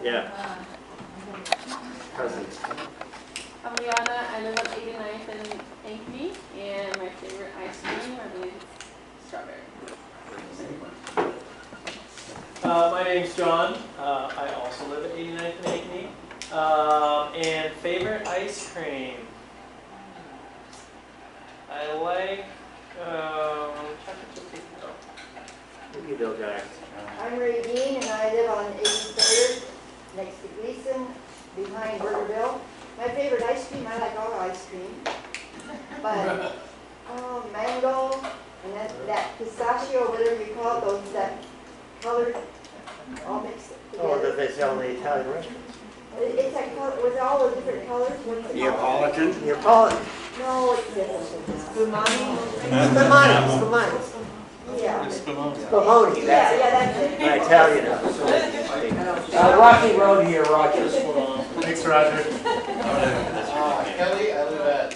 Yeah. Present. I'm Liana. I live on 89th and Ankeny, and my favorite ice cream, I believe, is strawberry. My name's John. I also live at 89th and Ankeny. And favorite ice cream? I like chocolate chip cookie dough. Cookie dough guy. I'm Ray Dean, and I live on 83rd, next to Gleason, behind Burgerville. My favorite ice cream, I like all ice cream, but mango, and that pistachio, whatever you call it, those that colored, all mixed together. Oh, that they sell in the Italian restaurant. It's like with all the different colors. What's it called? Neapolitan? Neapolitan. No, it's different. Spumani. Yeah. Spumoni, Yeah, that's it. that's it. An Italian. Rocky Road here, Roger. Thanks, Roger. Kelly, I live at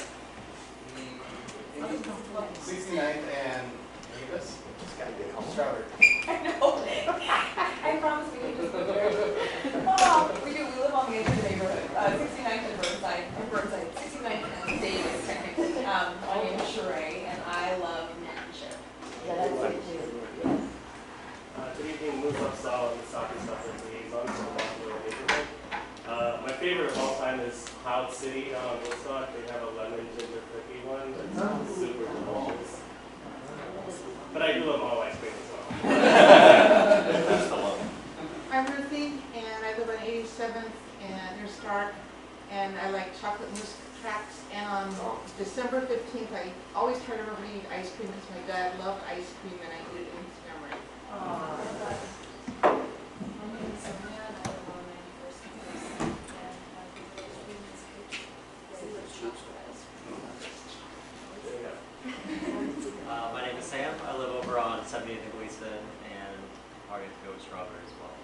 69th and Davis. Strawberry. I know. I promise we can just go there. Oh, we do. We live on the edge of the neighborhood. 69th and Burnside. 69th and Davis, technically. My name is Sheree, and I love Matt and Cher. Yeah, that's it too. Good evening, Moose Upsaw and the Soccer Suffers Liaison from Buffalo neighborhood. My favorite of all time is Cloud City on Woodstock. They have a lemon ginger cookie one that's super delicious. But I do love all ice cream as well. I'm Ruthie, and I live on 87th and near Stark, and I like chocolate mousse tracks. And on December 15th, I always try to remember to eat ice cream because my dad loved ice cream, and I eat it in his memory. My name is Sonia, and I live on 91st and Gleason, and my favorite ice cream is chocolate ice cream. My name is Sam. I live over on 78th and Gleason, and I'll get to go with strawberry as well.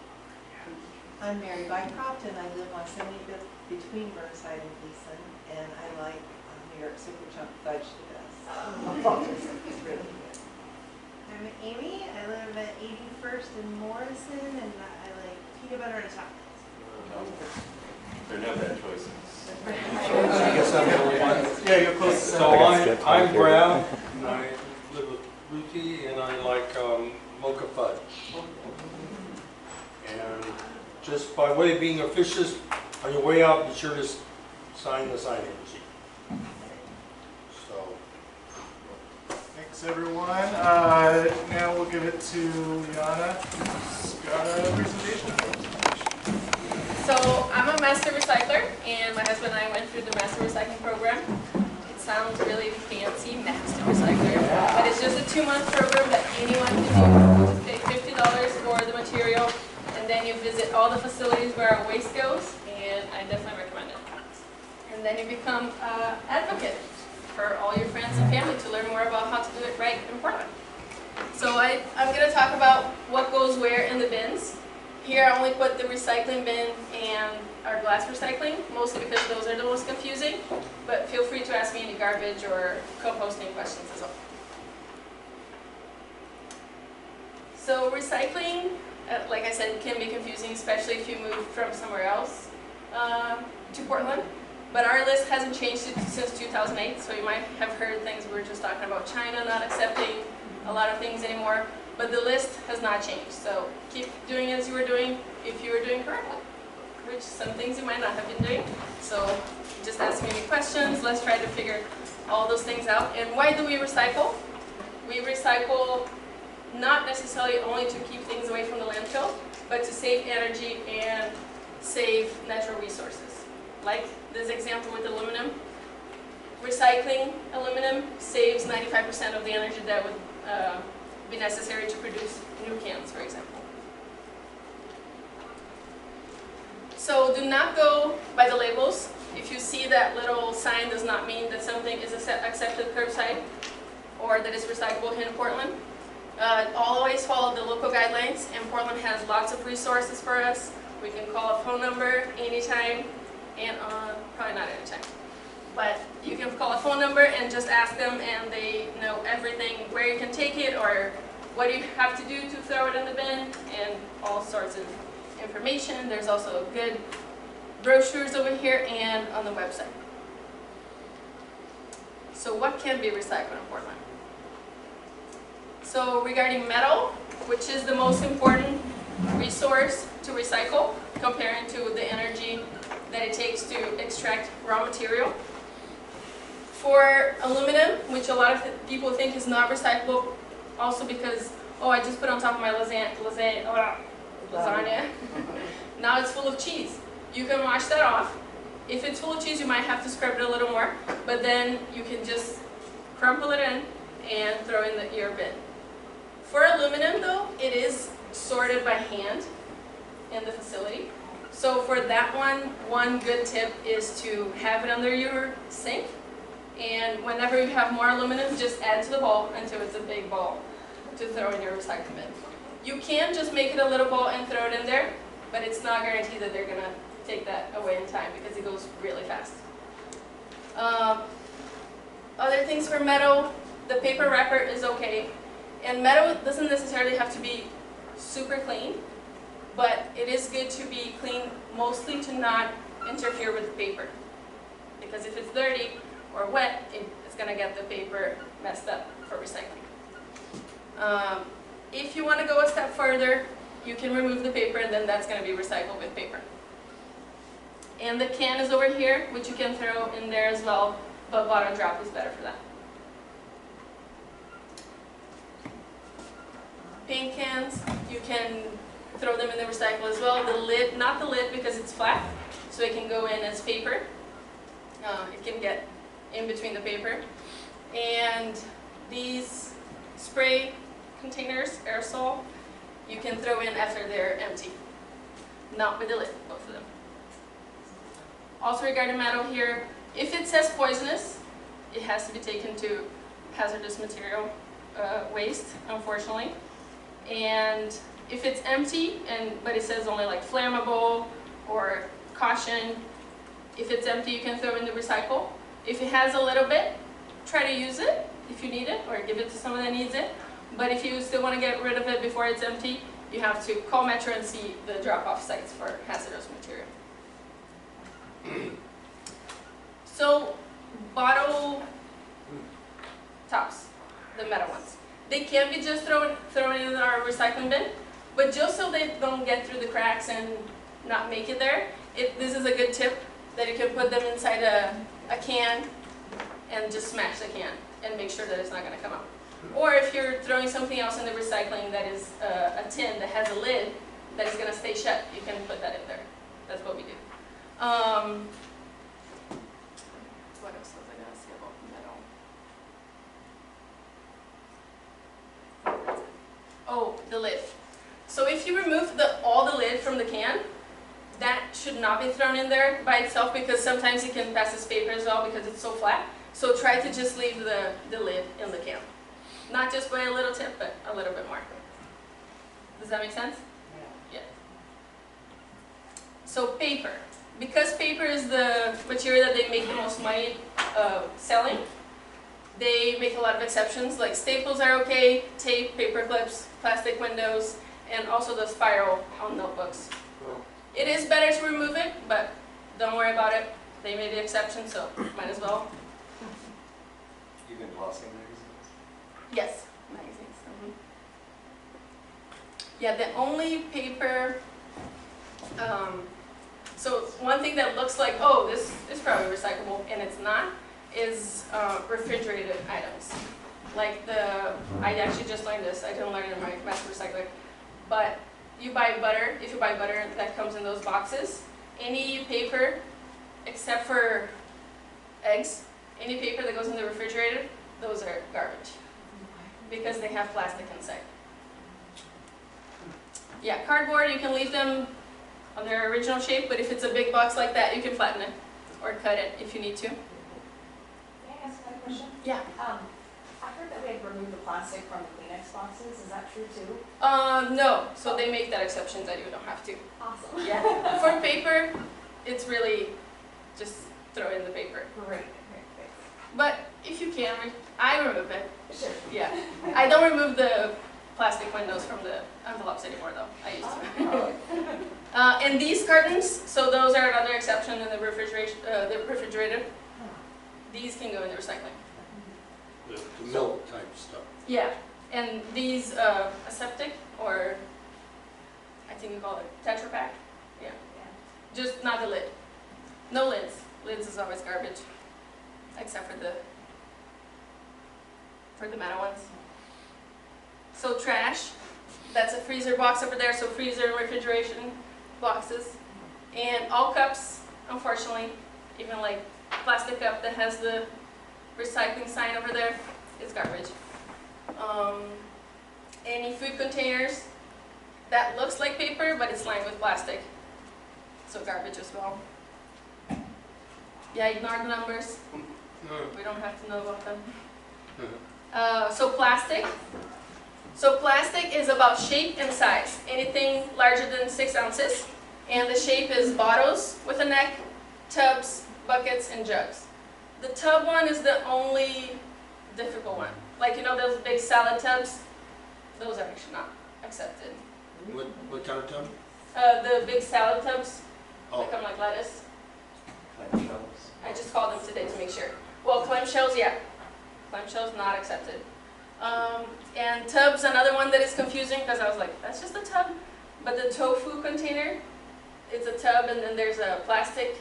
I'm Mary Bycroft, and I live on 75th between Burnside and Gleason, and I like New York Super Chunk Fudge the best. It's really good. I'm Amy. I live at 81st and Morrison, and I like peanut butter and chocolate. There are no bad choices. I guess I'm the only one. Yeah, you're close. So I'm Brown, and I live with Ruthie, and I like mocha fudge. And just by way of being officious, on your way out, be sure to sign the sign-in sheet. So, Thanks, everyone. Now we'll give it to Liana. She's got a presentation. So I'm a master recycler, and my husband and I went through the master recycling program. It sounds really fancy, master recycler, but it's just a 2-month program that anyone can do. You just pay $50 for the material, and then you visit all the facilities where our waste goes, and I definitely recommend it. And then you become an advocate for all your friends and family to learn more about how to do it right in Portland. So I'm going to talk about what goes where in the bins. Here I only put the recycling bin and our glass recycling, mostly because those are the most confusing, but feel free to ask me any garbage or composting questions as well. So recycling, like I said, can be confusing, especially if you move from somewhere else to Portland. But our list hasn't changed since 2008, so you might have heard things. We were just talking about China not accepting a lot of things anymore. But the list has not changed, so keep doing as you were doing if you were doing correctly, which some things you might not have been doing. So just ask me any questions. Let's try to figure all those things out. And why do we recycle? We recycle not necessarily only to keep things away from the landfill, but to save energy and save natural resources. Like this example with aluminum. Recycling aluminum saves 95% of the energy that would be necessary to produce new cans, for example. So do not go by the labels. If you see that little sign, does not mean that something is accepted curbside or that it's recyclable here in Portland. Always follow the local guidelines, and Portland has lots of resources for us. We can call a phone number anytime, and probably not anytime. But you can call a phone number and just ask them, and they know everything, where you can take it or what you have to do to throw it in the bin, and all sorts of information. There's also good brochures over here and on the website. So what can be recycled in Portland? So regarding metal, which is the most important resource to recycle, comparing to the energy that it takes to extract raw material. For aluminum, which a lot of people think is not recyclable, also because, oh, I just put it on top of my lasagna. Now it's full of cheese. You can wash that off. If it's full of cheese, you might have to scrub it a little more, but then you can just crumple it in and throw in your bin. For aluminum though, it is sorted by hand in the facility. So for that one good tip is to have it under your sink, and whenever you have more aluminum, just add to the bowl until it's a big ball to throw in your recycling bin. You can just make it a little ball and throw it in there, but it's not guaranteed that they're gonna take that away in time because it goes really fast. Other things for metal, the paper wrapper is okay. And metal doesn't necessarily have to be super clean, but it is good to be clean mostly to not interfere with the paper. Because if it's dirty or wet, it's gonna get the paper messed up for recycling. If you wanna go a step further, you can remove the paper and then that's gonna be recycled with paper. And the can is over here, which you can throw in there as well, but bottle drop is better for that. Paint cans, you can throw them in the recycle as well. The lid, not the lid because it's flat, so it can go in as paper. It can get in between the paper. And these spray containers, aerosol, you can throw in after they're empty. Not with the lid, both of them. Also regarding metal here, if it says poisonous, it has to be taken to hazardous material waste, unfortunately. And if it's empty, but it says only like flammable or caution, if it's empty you can throw in the recycle. If it has a little bit, try to use it if you need it, or give it to someone that needs it. But if you still want to get rid of it before it's empty, you have to call Metro and see the drop-off sites for hazardous material. So, bottle tops, the metal ones. They can be just thrown in our recycling bin, but just so they don't get through the cracks and not make it there, this is a good tip that you can put them inside a can and just smash the can and make sure that it's not going to come out. Or if you're throwing something else in the recycling that is a tin that has a lid that is going to stay shut, you can put that in there. That's what we do. What else was I going to say about metal? Oh, the lid. So if you remove all the lid from the can, that should not be thrown in there by itself because sometimes it can pass as paper as well because it's so flat. So try to just leave the lid in the can. Not just by a little tip, but a little bit more. Does that make sense? Yeah. So paper. Because paper is the material that they make the most money selling, they make a lot of exceptions, like staples are okay, tape, paper clips, plastic windows, and also the spiral on notebooks. It is better to remove it, but don't worry about it. They made the exception, so might as well. Even glossy magazines? Yes, magazines. Yeah, the only paper, so one thing that looks like, oh, this is probably recyclable, and it's not, is refrigerated items. Like I actually just learned this, I didn't learn it in my master recycler, but you buy butter, if you buy butter that comes in those boxes, any paper except for eggs, any paper that goes in the refrigerator, those are garbage because they have plastic inside. Yeah, cardboard, you can leave them on their original shape, but if it's a big box like that, you can flatten it or cut it if you need to. May I ask a question? Yeah. I heard that we had to remove the plastic from the Kleenex boxes. Is that true too? No. So they make that exception that you don't have to. Awesome. Yeah. For paper, it's really just throw in the paper. Great. But if you can, I remove it. Sure. Yeah. I don't remove the plastic windows from the envelopes anymore though. I used to. And these cartons, so those are another exception in the refrigerator. These can go in the recycling. The milk type stuff. Yeah, and these aseptic, or I think we call it Tetra Pak. Yeah, just not the lid. No lids. Lids is always garbage, except for the metal ones. So trash, that's a freezer box over there. So freezer and refrigeration boxes, and all cups, unfortunately, even like plastic cup that has the recycling sign over there, is garbage. Any food containers that looks like paper but it's lined with plastic, so garbage as well. Yeah, ignore the numbers. We don't have to know about them. So plastic. So plastic is about shape and size. Anything larger than 6 ounces. And the shape is bottles with a neck, tubs, buckets, and jugs. The tub one is the only difficult one. Like, you know those big salad tubs? Those are actually not accepted. What kind of tub? The big salad tubs Oh. that come like lettuce. Clamshells. I just called them today to make sure. Well, clamshells, yeah. Clamshells not accepted. And tubs, another one that is confusing because I was like, that's just a tub. But the tofu container, it's a tub and then there's a plastic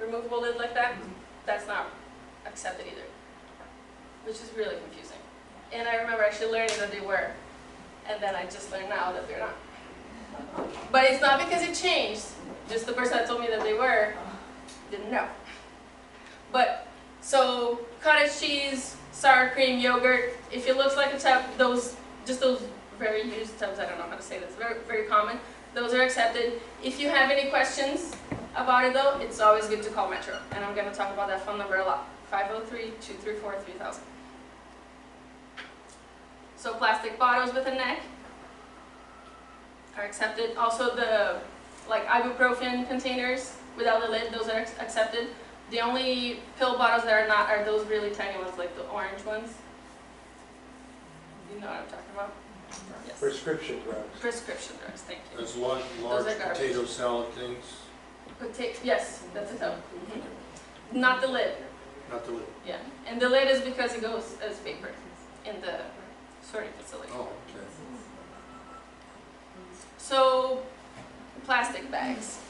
removable lid like that. That's not accepted either, which is really confusing. And I remember actually learning that they were, and then I just learned now that they're not. But it's not because it changed, just the person that told me that they were didn't know. But, so cottage cheese, sour cream, yogurt, if it looks like a tub, those very used tubs, I don't know how to say this, very, very common, those are accepted. If you have any questions about it though, it's always good to call Metro, and I'm going to talk about that phone number a lot, 503-234-3000. So plastic bottles with a neck are accepted. Also the like ibuprofen containers without the lid, those are accepted. The only pill bottles that are not are those really tiny ones, like the orange ones. You know what I'm talking about? Yes. Prescription drugs. Prescription drugs, thank you. There's large potato salad things. Yes, that's a tub. Not the lid. Not the lid. Yeah, and the lid is because it goes as paper in the sorting facility. Oh, okay. So, plastic bags.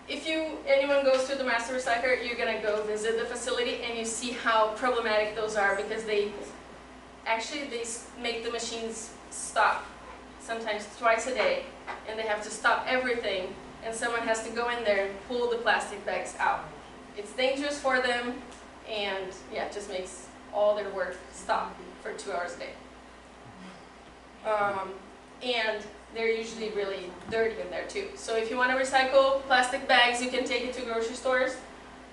If anyone goes to the master recycler, you're gonna go visit the facility and you see how problematic those are because they make the machines stop sometimes twice a day, and they have to stop everything, and someone has to go in there and pull the plastic bags out. It's dangerous for them, and yeah, it just makes all their work stop for 2 hours a day. And they're usually really dirty in there too. So if you want to recycle plastic bags, you can take it to grocery stores.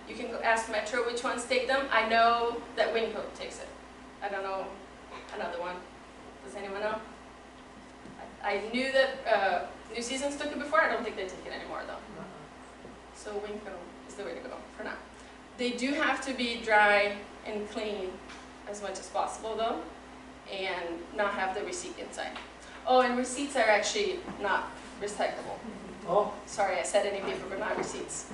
You can go ask Metro which ones take them. I know that Winco takes it. I don't know another one. Does anyone know? I knew that New Seasons took it before. I don't think they take it anymore though. So Winco is the way to go for now. They do have to be dry and clean as much as possible though, and not have the receipt inside. Oh, and receipts are actually not recyclable. Oh, Sorry, I said any paper, but not receipts.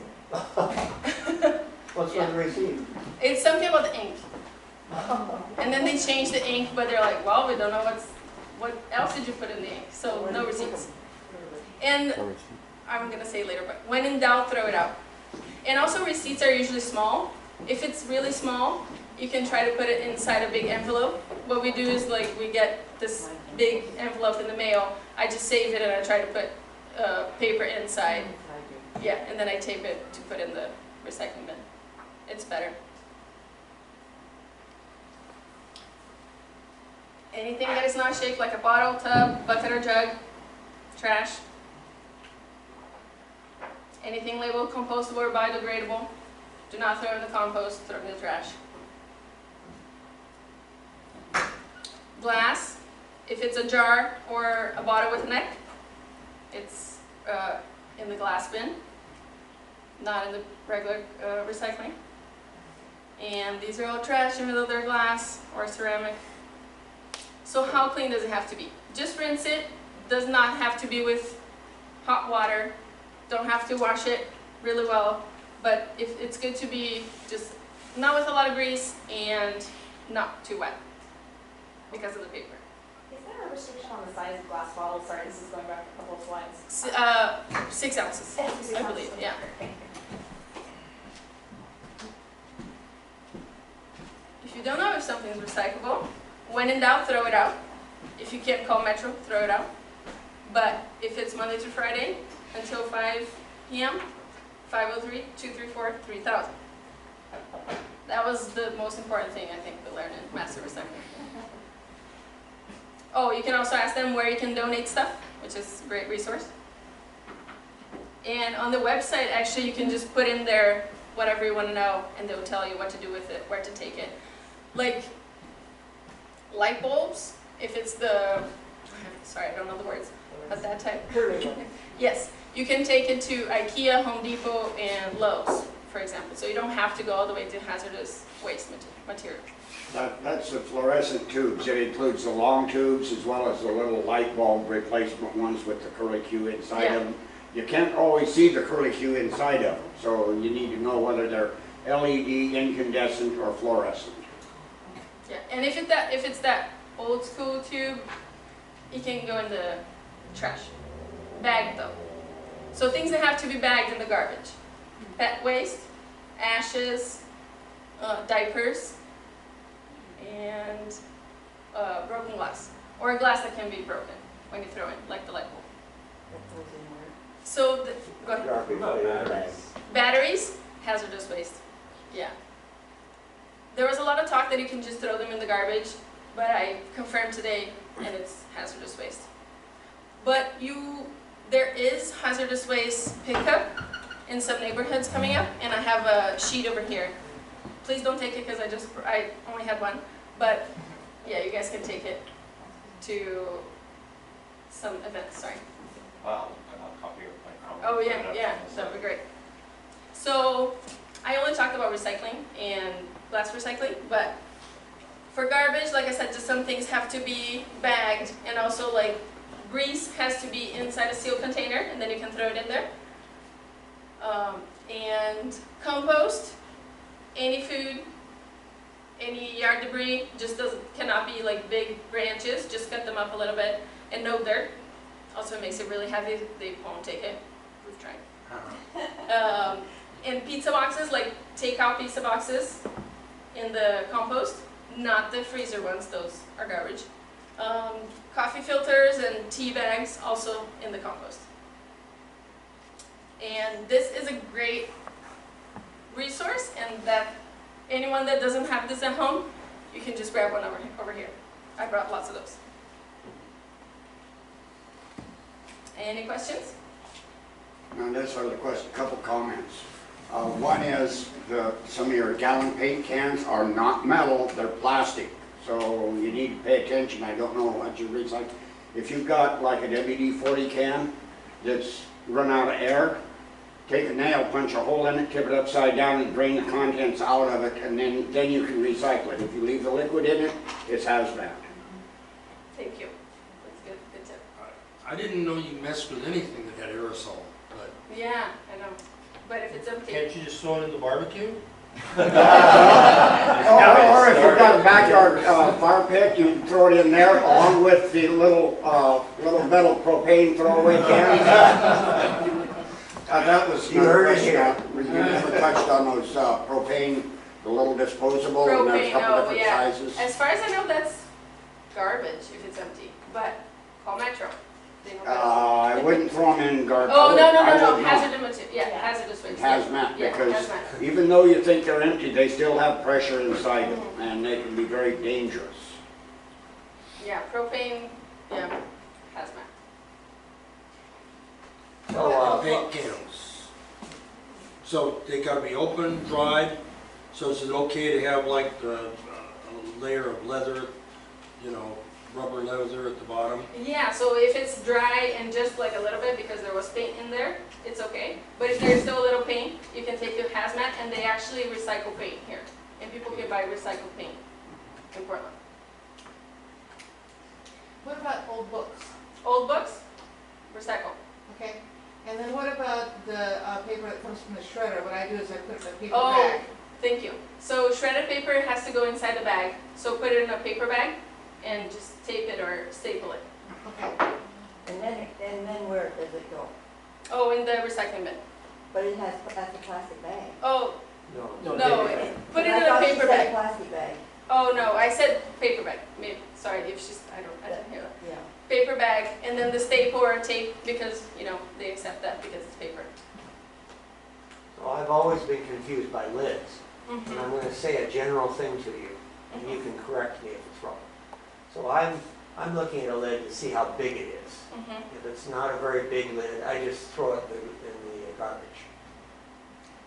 what's with the receipt? It's something about the ink. And then they changed the ink, but they're like, well, we don't know what else did you put in the ink, so no receipts. And I'm gonna say later, but when in doubt, throw it out. And also receipts are usually small. If it's really small, you can try to put it inside a big envelope. What we do is like we get this big envelope in the mail, I just save it and I try to put paper inside. Yeah, and then I tape it to put in the recycling bin. It's better. Anything that is not shaped like a bottle, tub, bucket or jug, trash. Anything labeled compostable or biodegradable, do not throw in the compost, throw in the trash. Glass, if it's a jar or a bottle with a neck, it's in the glass bin, not in the regular recycling. And these are all trash, even though they're glass or ceramic. So how clean does it have to be? Just rinse it. Does not have to be with hot water. Don't have to wash it really well, but if it's good to be just not with a lot of grease and not too wet because of the paper. Is there a restriction on the size of glass bottles? Sorry, this is going back a couple of slides. 6 ounces, I believe, yeah. If you don't know if something is recyclable, when in doubt, throw it out. If you can't call Metro, throw it out. But if it's Monday to Friday until 5 p.m., 503-234-3000. That was the most important thing I think we learned in Master Recycling. Oh, you can also ask them where you can donate stuff, which is a great resource. And on the website, actually, you can just put in there whatever you want to know, and they'll tell you what to do with it, where to take it. Like light bulbs, if it's the, sorry, I don't know the words, but that type. Yes, you can take it to IKEA, Home Depot, and Lowe's, for example. So you don't have to go all the way to hazardous waste material. That's the fluorescent tubes. It includes the long tubes as well as the little light bulb replacement ones with the curlicue inside of them. You can't always see the curlicue inside of them, so you need to know whether they're LED, incandescent, or fluorescent. Yeah, and if it's that old school tube, it can go in the trash. Bagged though. So things that have to be bagged in the garbage. Pet waste, ashes, diapers, and broken glass. Or a glass that can be broken when you throw it, like the light bulb. So, go ahead. Batteries, hazardous waste. Yeah. There was a lot of talk that you can just throw them in the garbage, but I confirmed today, and it's hazardous waste. But there is hazardous waste pickup in some neighborhoods coming up, and I have a sheet over here. Please don't take it because I only had one, but yeah, you guys can take it to some events. Sorry. Wow, I'll copy your point. Oh yeah, that would be great. So I only talked about recycling and glass recycling, but for garbage, like I said, just some things have to be bagged, and also like grease has to be inside a sealed container, and then you can throw it in there. And compost, any food, any yard debris, just cannot be like big branches, just cut them up a little bit, and no dirt. Also, it makes it really heavy, they won't take it. We've tried. And pizza boxes, like take-out pizza boxes in the compost, not the freezer ones, those are garbage. Coffee filters and tea bags, also in the compost. And this is a great resource, and that anyone that doesn't have this at home, you can just grab one over here. I brought lots of those. Any questions? Now this other question, a couple comments. One is some of your gallon paint cans are not metal, they're plastic. So you need to pay attention. I don't know what you recycle. If you've got like a WD-40 can that's run out of air, take a nail, punch a hole in it, tip it upside down, and drain the contents out of it, and then you can recycle it. If you leave the liquid in it, it's hazmat. Thank you. That's good. Good tip. I didn't know you messed with anything that had aerosol, but Yeah, I know. But if it's empty. can't you just throw it in the barbecue? Or if you've got a backyard fire pit, you can throw it in there along with the little metal propane throwaway cans. That was You heard it here. We never touched on those propane, the little disposable, and there's a Propane, couple oh different yeah. sizes. As far as I know, that's garbage if it's empty. But call Metro. They know better. I wouldn't throw them in garbage. Oh, no, I no. would not. Hazardous material. Yeah, hazardous waste. Hazmat, Yeah, because hazmat. even though you think they're empty, they still have pressure inside them, and they can be very dangerous. Yeah, propane, yeah, hazmat. So, Paint cans. So they gotta be open, dried, so is it okay to have like a layer of leather, you know, rubber leather at the bottom? Yeah, so if it's dry and just like a little bit because there was paint in there, it's okay. But if there's still a little paint, you can take your hazmat, and they actually recycle paint here. And people can buy recycled paint in Portland. What about old books? Old books, recycle. Okay, And then what about the paper that comes from the shredder? What I do is I put it in a paper Oh. bag. Thank you. So shredded paper has to go inside the bag. So put it in a paper bag and just tape it or staple it. Okay. And then where does it go? Oh, in the recycling bin. But that's a plastic bag. Oh, No. no, put it in a I paper thought you said bag. plastic bag. Oh, no, I said paper bag. Maybe, sorry, if she's, I didn't hear that. Yeah. Paper bag, and then the staple or tape, because, you know, they accept that because it's paper. So I've always been confused by lids. And Mhm. I'm gonna say a general thing to you, and you can correct me if it's wrong. So I'm looking at a lid to see how big it is. Mhm. If it's not a very big lid, I just throw it in the garbage.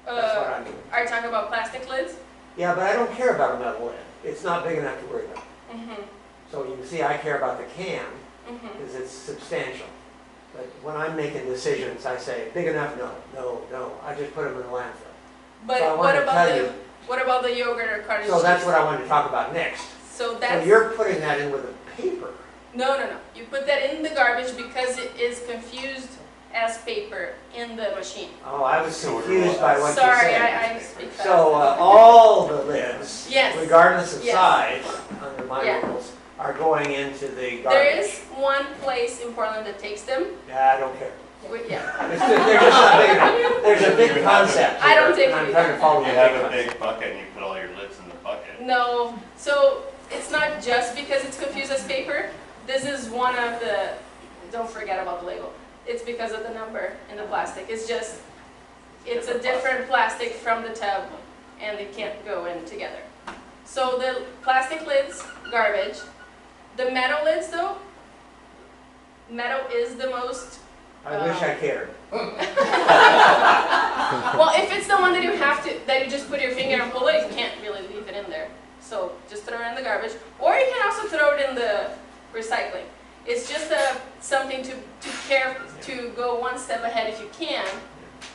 That's what I'm doing. Are you talking about plastic lids? Yeah, but I don't care about a metal lid. It's not big enough to worry about. Mm-hmm. So you can see I care about the can Mm-hmm. because it's substantial. But when I'm making decisions, I say, big enough? No. I just put them in the landfill. But So I what wanted to about tell the you- what about the yogurt or cottage So that's cheese? what I wanted to talk about next. So So that's you're putting that in with a paper. no. You put that in the garbage because it is confused as paper in the machine. Oh, I was confused by what you Sorry, said. I speak fast. So all the lids, Yes. regardless of Yes. size, under my Yeah. rules, are going into the garbage. There is one place in Portland that takes them. Yeah, I don't care. Yeah. They're just not big enough. There's a big concept I don't here, take and I'm it trying to follow You the have big a concept. big bucket and you put all your lids in the bucket. No. So it's not just because it's confused as paper. This is one of the. Don't forget about the label. It's because of the number in the plastic. It's a different plastic from the tub, and they can't go in together. So the plastic lids, garbage. The metal lids, though, metal is the most. I wish I cared. Well, if it's the one that you just put your finger and pull it, you can't really leave it in there. So just throw it in the garbage, or you can also throw it in the recycling. It's just something to go one step ahead if you can,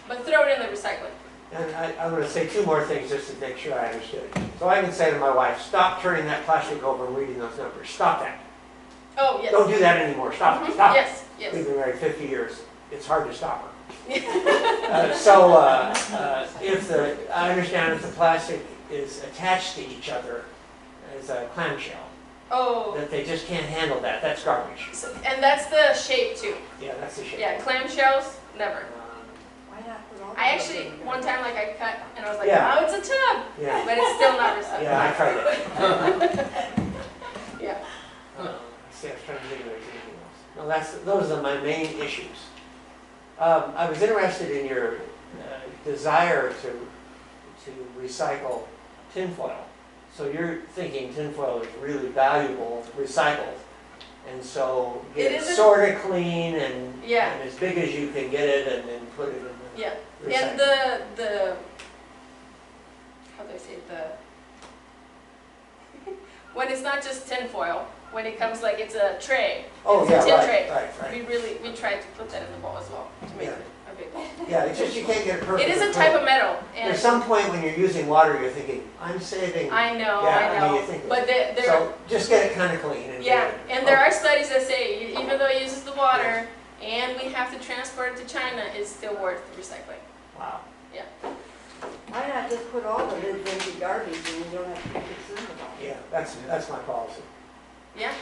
but throw it in the recycling. And I'm going to say two more things just to make sure I understood. So I can say to my wife, stop turning that plastic over and reading those numbers. Stop that. Oh, yes. Don't do that anymore. Stop it. Mhm. Stop it. Yes, yes. We've been married 50 years. It's hard to stop her. I understand if the plastic is attached to each other as a clamshell, Oh, that they just can't handle that. That's garbage. and that's the shape too. Yeah, that's the shape. Yeah, clamshells, never. Why not put all? I the actually, things in one there? time, like I cut, and I was like, Yeah. oh, it's a tub, Yeah, but it's still not recyclable. yeah, I tried that. Yeah. See, I was trying to think if there was anything else. No, those are my main issues. I was interested in your desire to recycle tinfoil. So you're thinking tinfoil is really valuable, recycled, and so It get it isn't- sort of clean and, Yeah. and as big as you can get it, and then put it in the Yeah, recycle. and the how do I say it? When it's not just tin foil, when it comes like it's a tray, Oh, it's yeah, a tin right, tray. right. We tried to put that in the bowl as well to make Yeah. it a big bowl. Yeah, it's just you can't get it perfect. It is a type of metal, and There's some point when you're using water, you're thinking, I'm saving. I know, Yeah, I I mean, know, you think but there. So just get it kind of clean and Yeah, get it. and there are studies that say even though it uses the water and we have to transport it to China, it's still worth recycling. Wow. Why not just put all the lids in the garbage and you don't have to be concerned about it? Yeah, that's my policy. Yeah,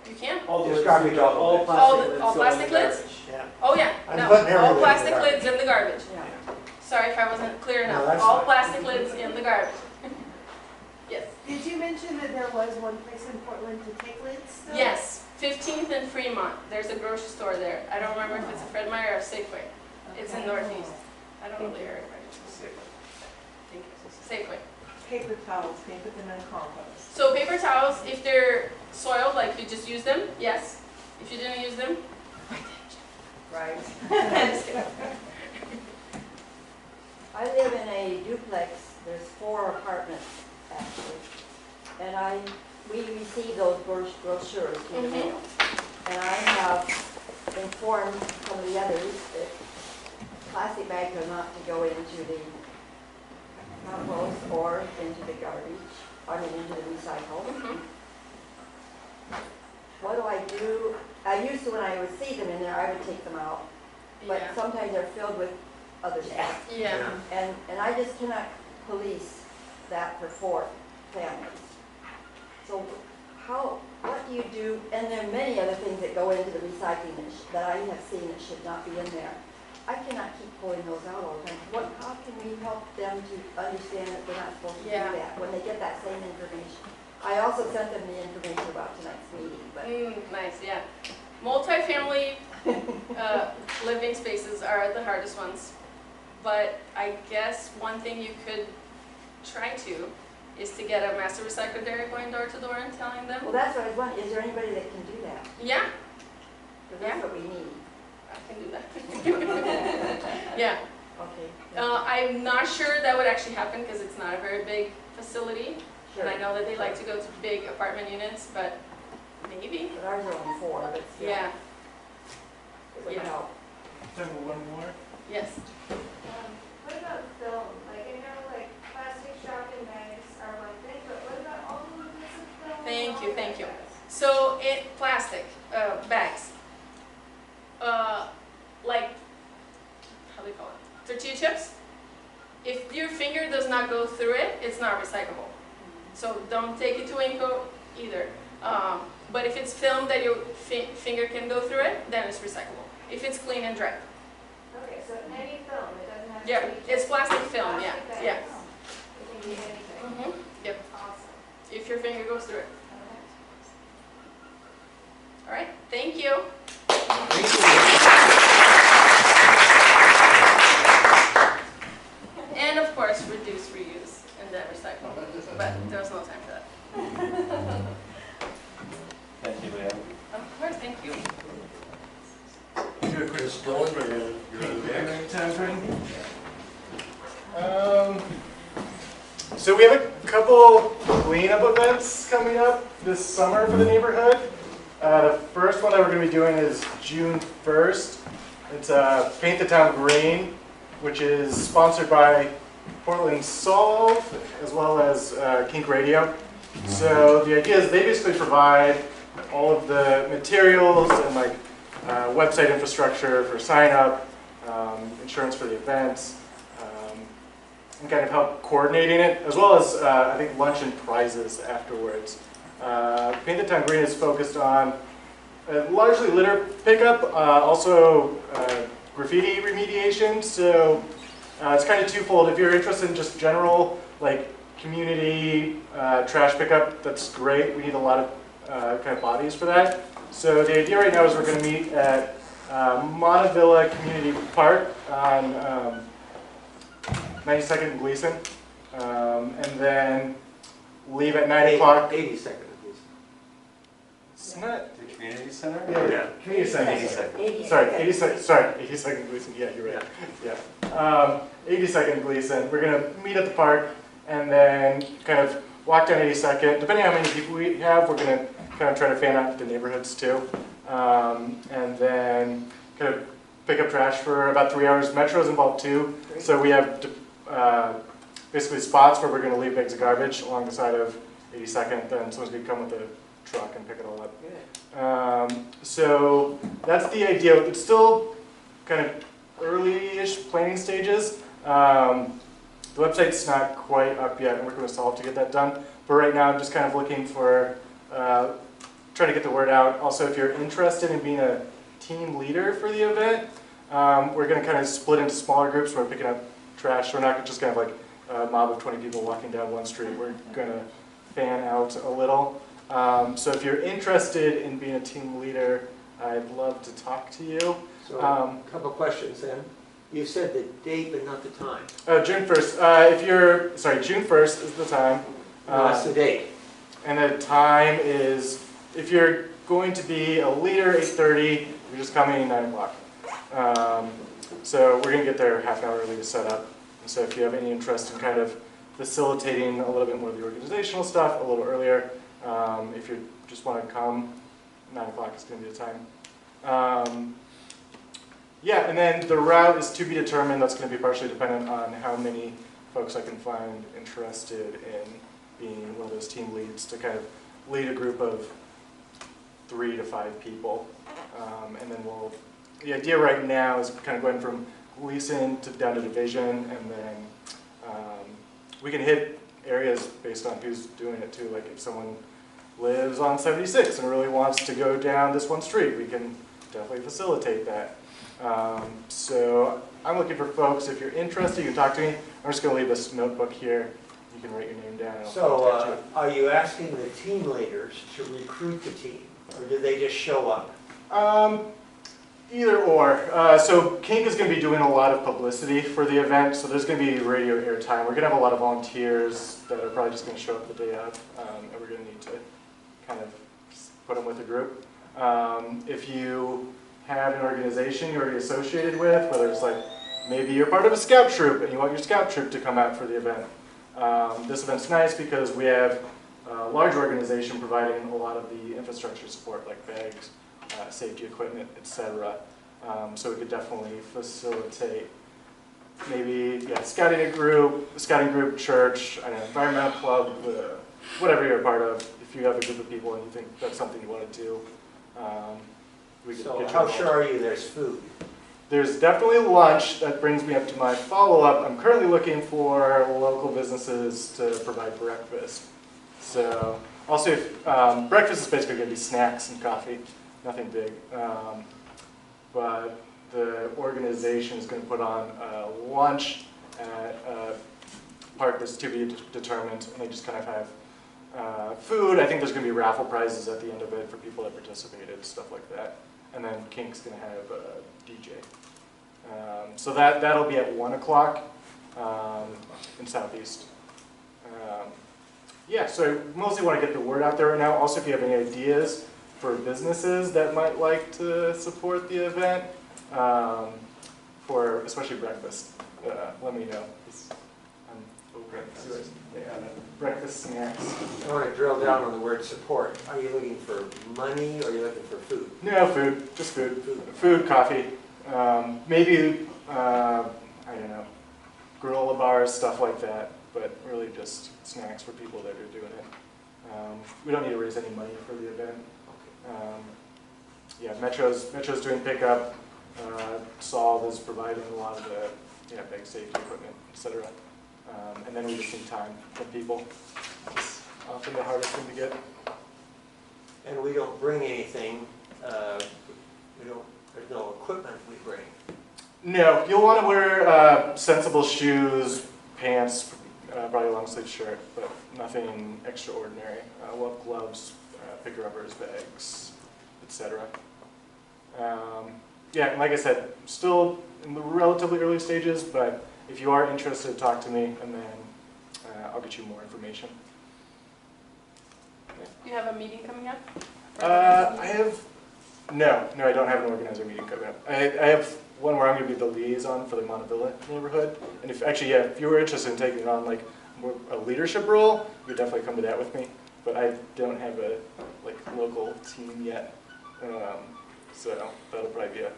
you can. All Just lids, garbage all all lids. plastic lids. All go in the plastic lids? garbage. Yeah. Oh yeah, I'm no, putting everything in all the plastic garbage. lids in the garbage. Yeah. Sorry if I wasn't clear No, enough. that's All fine. plastic lids in the garbage. Yes. Did you mention that there was one place in Portland to take lids still? Yes, 15th and Fremont. There's a grocery store there. I don't remember if it's a Fred Meyer or Safeway. It's in Northeast. I don't know the area. Safeway. Paper towels, can you put them in compost? So paper towels, if they're soiled, like you just use them, yes. If you didn't use them, Right. just kidding. I live in a duplex, there's 4 apartments actually, and we receive those brochures in the mail. And I have informed some of the others that plastic bags are not to go into the compost or into the garbage, into the recycle. What do? I used to, when I would see them in there, I would take them out but Yeah. sometimes they're filled with other stuff. Yeah. And I just cannot police that for 4 families. So what do you do? And there are many other things that go into the recycling that I have seen that should not be in there. I cannot keep pulling those out all the time. How can we help them to understand that they're not supposed to Yeah. do that when they get that same information? I also sent them the information about tonight's meeting, but Nice, yeah. Multi-family living spaces are the hardest ones. But I guess one thing you could try to is to get a master recycler there going door to door and telling them. well, that's what I was wondering. Is there anybody that can do that? Yeah, Because that's what we need. I can do that. Yeah. Okay. I'm not sure that would actually happen because it's not a very big facility. Sure. And I know that they like to go to big apartment units, but maybe. But ours are only 4, but still. Yeah, It would Yeah. help. Time for one more. yes. What about film? Like, I know, like, plastic shopping bags are one thing, but what about all the movements of film? and Thank all you, that thank you. jazz? So plastic bags, like, how do you call it? Tortilla chips. If your finger does not go through it, it's not recyclable. So don't take it to Inco either. But if it's film that your finger can go through it, then it's recyclable. If it's clean and dry. Okay, so any film, it doesn't have to be. Yeah, it's just plastic film, yeah, plastic bags. yeah. It can be anything. Yep, Awesome. if your finger goes through it. Okay. All right, thank you. Thank you. And of course, reduce, reuse, and then recycle. But there was no time for that. Thank you, Leanne. Of course, thank you. Do a quick Just going, or you're next? time frame. So we have a couple cleanup events coming up this summer for the neighborhood. The first one that we're going to be doing is June 1st. It's Paint the Town Green, which is sponsored by Portland Solve as well as Kink Radio. So the idea is they basically provide all of the materials and like website infrastructure for sign up, insurance for the events, and kind of help coordinating it, as well as I think lunch and prizes afterwards. Paint the Town Green is focused on largely litter pickup, also graffiti remediation. So it's kind of twofold. If you're interested in just general like community trash pickup, that's great. We need a lot of kind of bodies for that. So the idea right now is we're going to meet at Montavilla Community Park on 92nd and Gleason, and then leave at 9 o'clock. 82nd. Isn't that? The community center? Yeah, community center. 82nd. Sorry, 82nd Gleason. Yeah, you're right. Yeah. 82nd Gleason. We're going to meet at the park and then kind of walk down 82nd. Depending on how many people we have, we're going to kind of try to fan out the neighborhoods too. And then kind of pick up trash for about 3 hours. Metro's involved too. So we have basically spots where we're going to leave bags of garbage along the side of 82nd. Then someone's going to come with a truck and pick it all up. So that's the idea. It's still kind of early-ish planning stages. The website's not quite up yet. I'm working with Solve to get that done. But right now I'm just kind of looking for, trying to get the word out. Also, if you're interested in being a team leader for the event, we're going to kind of split into smaller groups. We're picking up trash. We're not just kind of like a mob of 20 people walking down one street. We're going to fan out a little. So if you're interested in being a team leader, I'd love to talk to you. So a couple questions then. You said the date but not the time. June 1st. June 1st is the time. No, that's the date. And the time is, if you're going to be a leader, 8:30. You're just coming 9 o'clock. So we're going to get there half an hour early to set up. And so if you have any interest in kind of facilitating a little bit more of the organizational stuff a little earlier, if you just want to come, 9 o'clock is going to be the time. Yeah, and then the route is to be determined. That's going to be partially dependent on how many folks I can find interested in being one of those team leads to kind of lead a group of 3 to 5 people. And then we'll the idea right now is kind of going from Gleason to down to Division, and then we can hit areas based on who's doing it too. Like if someone lives on 76 and really wants to go down this one street, we can definitely facilitate that. So I'm looking for folks, if you're interested, you can talk to me. I'm just going to leave this notebook here. You can write your name down. And I'll contact you. Are you asking the team leaders to recruit the team, or do they just show up? Either or. So Kink is going to be doing a lot of publicity for the event, so there's going to be radio airtime. We're going to have a lot of volunteers that are probably just going to show up the day of, and we're going to need to kind of put them with a group. If you have an organization you're already associated with, whether it's like maybe you're part of a scout troop and you want your scout troop to come out for the event, this event's nice because we have a large organization providing a lot of the infrastructure support like bags, safety equipment, etc. So we could definitely facilitate maybe scouting group, church, I don't know, environmental club, whatever you're a part of. If you have a group of people and you think that's something you want to do, we could So get you how involved. sure are you there's food? There's definitely lunch. That brings me up to my follow-up. I'm currently looking for local businesses to provide breakfast. So also, breakfast is basically going to be snacks and coffee, nothing big. But the organization is going to put on lunch at a park that's to be determined, and they just kind of have food. I think there's going to be raffle prizes at the end of it for people that participated, stuff like that. And then Kink's going to have a DJ. So that'll be at 1 o'clock in Southeast. Yeah, so I mostly want to get the word out there right now. Also, if you have any ideas for businesses that might like to support the event, for especially breakfast, let me know. I'm open to breakfast snacks. I want to drill down on the word support. Are you looking for money or are you looking for food? No, food, just food. Food, coffee, maybe, I don't know, granola bars, stuff like that, but really just snacks for people that are doing it. We don't need to raise any money for the event. Yeah, Metro's doing pickup. Solve is providing a lot of the bag safety equipment, etc. And then we just need time from people. It's often the hardest thing to get. And we don't bring anything, there's no equipment we bring. No, you'll want to wear sensible shoes, pants, probably a long sleeve shirt, but nothing extraordinary. We'll have gloves, pick rubbers, bags, etc. Yeah, and like I said, still in the relatively early stages, but if you are interested, talk to me, and then I'll get you more information. Do you have a meeting coming up? No, I don't have an organizer meeting coming up. I have one where I'm going to be the liaison for the Montevilla neighborhood, and if you were interested in taking on like more a leadership role, you could definitely come to that with me. But I don't have a local team yet, so that'll probably be an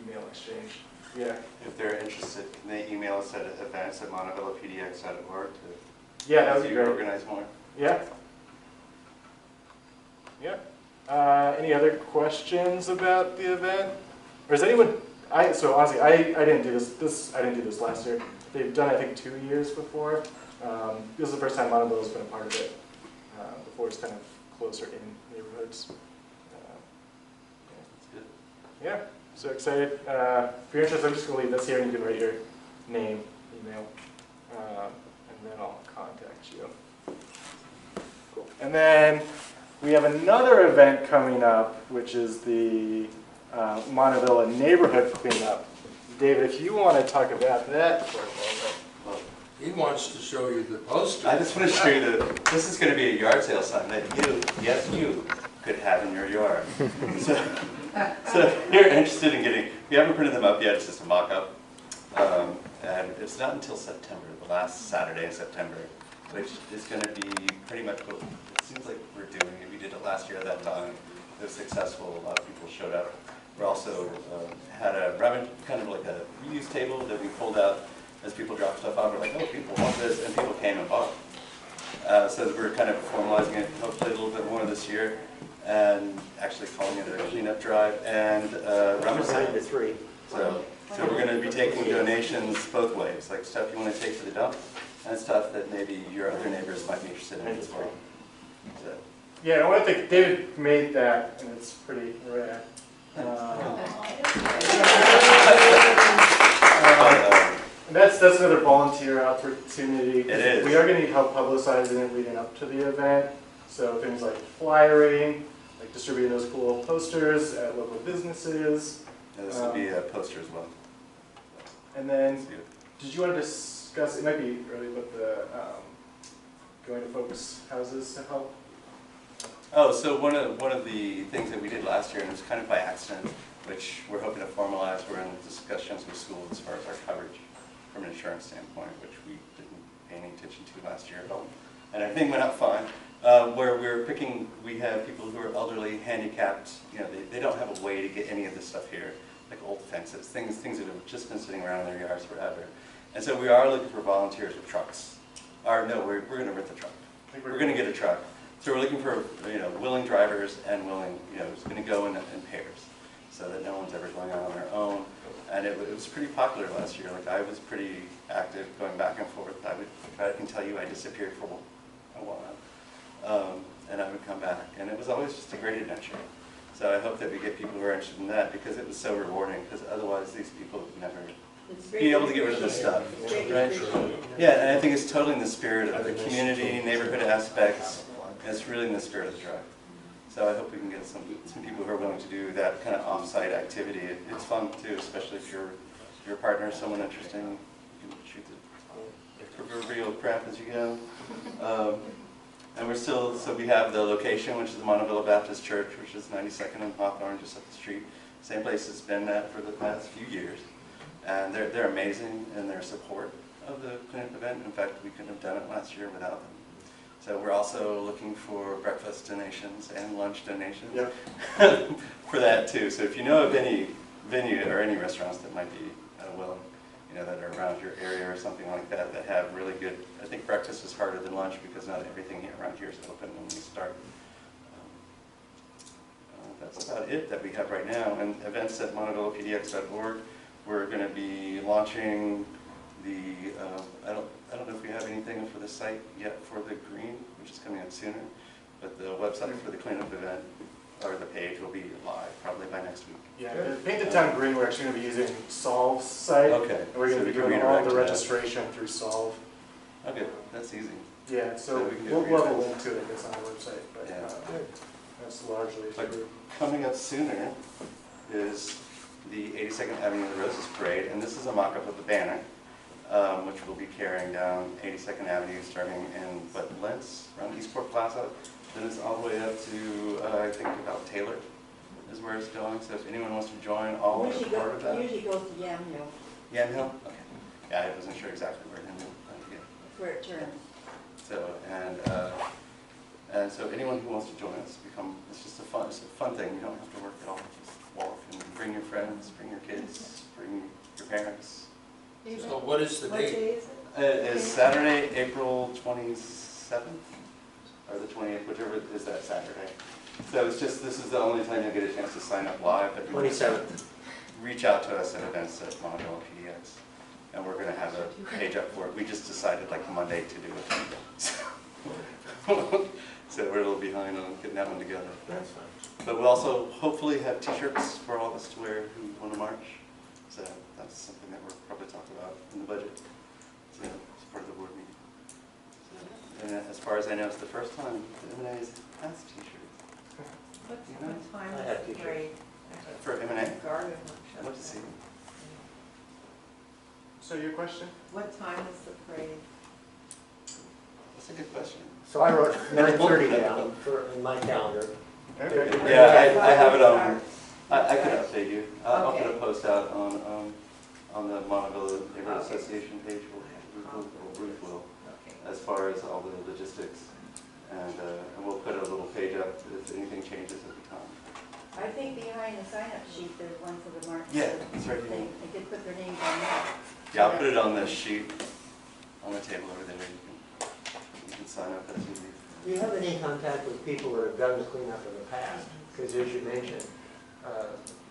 email exchange. Yeah. If they're interested, can they email us at events@montevillapdx.org to Yeah, that would be great. organize more? Yeah. Yeah. Any other questions about the event? Or is anyone? So honestly, I didn't do this. I didn't do this last year. They've done I think 2 years before. This is the first time Montevilla's been a part of it. Before it's kind of closer in neighborhoods. Yeah. So excited. If you're interested, I'm just going to leave this here, and you can write your name, email, and then I'll contact you. Cool. And then we have another event coming up, which is the Montevilla neighborhood cleanup. David, if you want to talk about that for a moment. He wants to show you the poster. I just want to show you that this is going to be a yard sale sign that you could have in your yard. So if you're interested in getting, we haven't printed them up yet, it's just a mock-up. And it's not until September, the last Saturday in September, which is going to be pretty much what it seems like we're doing. We did it last year at that time. It was successful, a lot of people showed up. We also had a kind of like a reuse table that we pulled out as people dropped stuff off. We're like, oh, people want this, and people came and bought. So we're kind of formalizing it hopefully a little bit more this year. and actually calling it a cleanup drive, and rummage 9 sale. to 3. So we're going to be taking donations both ways, like stuff you want to take to the dump, and stuff that maybe your other neighbors might be interested in as well. So, Yeah, I want to think David made that, and it's pretty rare. And that's another volunteer opportunity. It is. We are going to need help publicizing it leading up to the event. So things like flyering, like distributing those cool posters at local businesses. yeah, this will be a poster as well. And then, It's good. did you want to discuss, it might be early, but the going to focus houses to help? Oh, so one of the things that we did last year, and it was kind of by accident, which we're hoping to formalize, we're in discussions with schools as far as our coverage from an insurance standpoint, which we didn't pay any attention to last year at all. And everything went out fine. Where we're picking, we have people who are elderly, handicapped, you know, they don't have a way to get any of this stuff here, like old fences, things that have just been sitting around in their yards forever. And so we are looking for volunteers with trucks. Or no, we're going to rent the truck. We're going to get a truck. So we're looking for, you know, willing drivers and willing, you know, it's going to go in pairs, so that no one's ever going out on their own. And it was pretty popular last year. Like, I was pretty active going back and forth. I can tell you I disappeared for a while. And I would come back. And it was always just a great adventure. So I hope that we get people who are interested in that, because it was so rewarding, because otherwise these people would never be able to get rid of this stuff. Right? Yeah, and I think it's totally in the spirit of the community, neighborhood aspects. And it's really in the spirit of the drive. So I hope we can get some people who are willing to do that kind of off-site activity. It's fun too, especially if your partner is someone interesting. You can shoot the proverbial crap as you go. And we're still, so we have the location, which is the Montevilla Baptist Church, which is 92nd and Hawthorne, just up the street. Same place it's been at for the past few years. And they're amazing in their support of the cleanup event. In fact, we couldn't have done it last year without them. So we're also looking for breakfast donations and lunch donations for that too. So if you know of any venue or any restaurants that might be willing, you know, that are around your area or something like that, that have really good, I think breakfast is harder than lunch because not everything around here is open when we start. That's about it that we have right now. And events at montevillapdx.org, we're going to be launching the, I don't know if we have anything for the site yet for the green, which is coming out sooner, but the website for the cleanup event, or the page, will be live probably by next week. Yeah, the Paint the Town Green, we're actually going to be using Solve's site. Okay. And we're going to be doing all the registration through Solve. Okay, that's easy. Yeah, so we'll have a link to it, I guess, on the website, but that's largely through. Coming up sooner is the 82nd Avenue of the Roses Parade, and this is a mock-up of the banner, which will be carrying down 82nd Avenue, starting in Lentz, around Eastport Plaza. Then it's all the way up to, I think, about Taylor is where it's going. So if anyone wants to join, all or part of that. Usually goes to Yamhill. Yamhill? Okay. Yeah, I wasn't sure exactly where Yamhill was. That's where it turns. So, and so anyone who wants to join us, it's just a fun thing. You don't have to work at all. Just walk and bring your friends, bring your kids, bring your parents. So what is the What day date? is it? It is Saturday, April 27th, or the 28th, whichever is that Saturday. So it's just, this is the only time you'll get a chance to sign up live. But 27th. Reach out to us at events at Montevilla PDX, and we're going to have a page up for it. We just decided like Monday to do it. So we're a little behind on getting that one together. That's fine. But we'll also hopefully have t-shirts for all of us to wear who want to march. So that's something that we're probably talking about in the budget. So it's part of the board meeting. So, and as far as I know, it's the first time the MNA has t-shirts. What time I have is the t-shirts. parade? For MNA? Garden I'd love to see them. So your question? What time is the parade? That's a good question. So I wrote 9:30 down in my calendar. Okay. Yeah, I have it on. I could update you. I'll put a Okay. post out on the Montevilla Neighborhood Association page. Ruth will, as far as all the logistics, and we'll put a little page up if anything changes at the time. I think behind the sign-up sheet, there's one for the march. Yeah, it's right here. They could put their names on that. Yeah, I'll put it on this sheet on the table over there. You can sign up as you leave. Do you have any contact with people that have done the cleanup in the past? Because as you mentioned,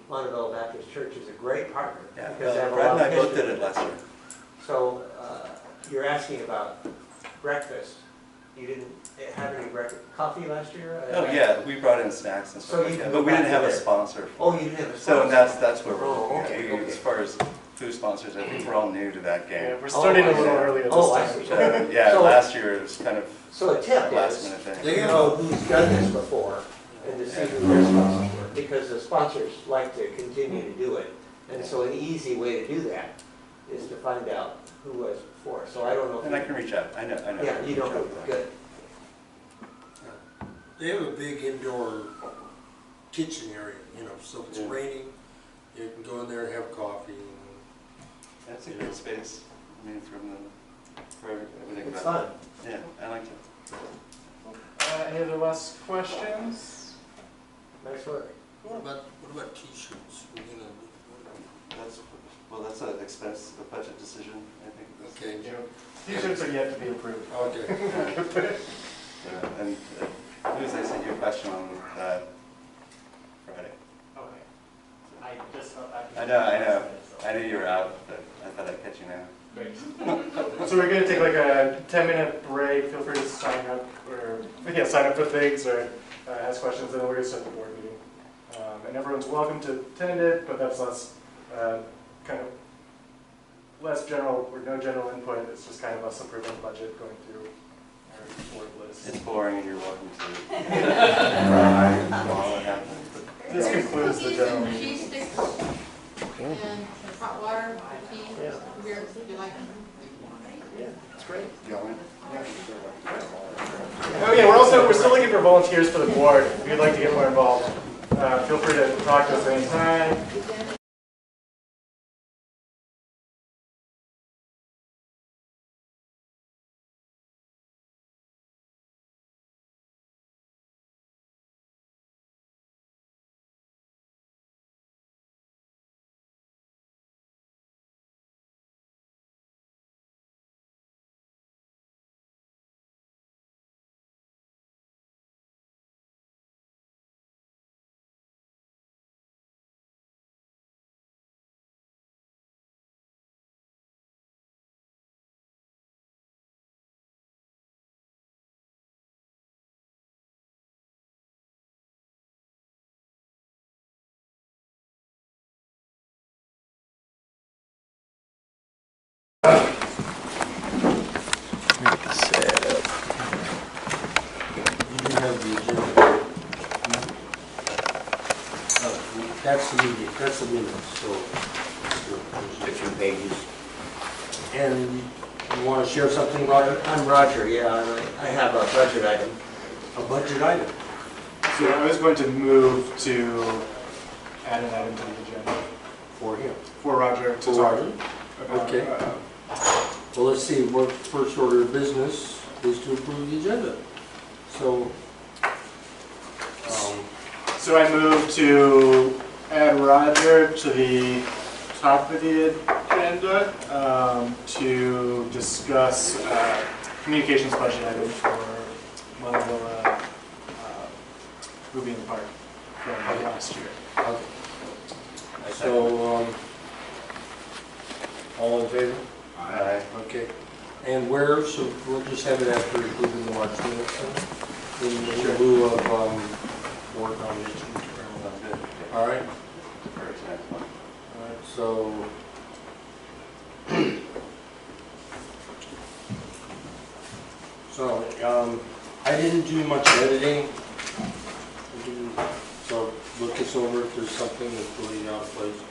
Montebello Baptist Church is a great partner. Yeah, because they have a Brad lot and I of both did history. it last year. So you're asking about breakfast. You didn't have any breakfast, coffee last year? Oh, yeah, we brought in snacks and So stuff you like can that, go but we back didn't to have a there. sponsor. Oh, you didn't have a So sponsor? that's where we're Oh, looking at. okay, We- okay. As far as food sponsors, I think we're all new to that Yeah, game. we're starting I a little see. earlier this Oh, I time. see. Yeah, So- last year it was kind of So a tip a last is, minute thing. you know who's done this before, and to see who their sponsors were, because the sponsors like to continue to do it. And so an easy way to do that is to find out who was before. So I don't know. if And I you- can reach out, I know. Yeah, you don't know, good. They have a big indoor kitchen area, you know, so if it's Yeah. raining, you can go in there and have coffee. That's a good space, I mean, for everything. It's about fun. it. Yeah, I liked it. Any other last questions? Nice work. What about t-shirts? We're gonna, That's an expense, a budget decision, I think. okay, You know, t-shirts are yet to be approved. okay. And Liz, I sent you a question on Friday. Okay. I just got back. I know. I knew you were out, but I thought I'd catch you now. Great. So we're gonna take like a 10-minute break. Feel free to sign up sign up for things or ask questions, and then we're gonna start the board meeting. And everyone's welcome to attend it, but that's less kind of less general or no general input. It's just kind of us approving the budget, going through our board list. It's boring and you're welcome to. This concludes the general meeting. Cheese sticks and hot water, tea, Yeah. beer, if you like. Yeah, it's great. Oh yeah, we're still looking for volunteers for the board. If you'd like to get more involved, feel free to talk to us anytime. You do have the agenda. That's the minutes, so. 2 pages. And you want to share something, Roger? I'm Roger, yeah, and I have a budget item. A budget item? So I was going to move to add an item to the agenda For him. for Roger to For talk Roger? about. Okay. Well, let's see, what first order of business is to approve the agenda. So, So I move to add Roger to the top of the agenda to discuss communications budget item for Montebello movie in the park from last year. okay. So, all in favor? Aye. Okay. And where, so we'll just have it after approving the March minutes, in lieu of, board nominations. Sounds good. All right, For tonight's one. all right, so. So, I didn't do much editing. So look this over if there's something that's really out of place.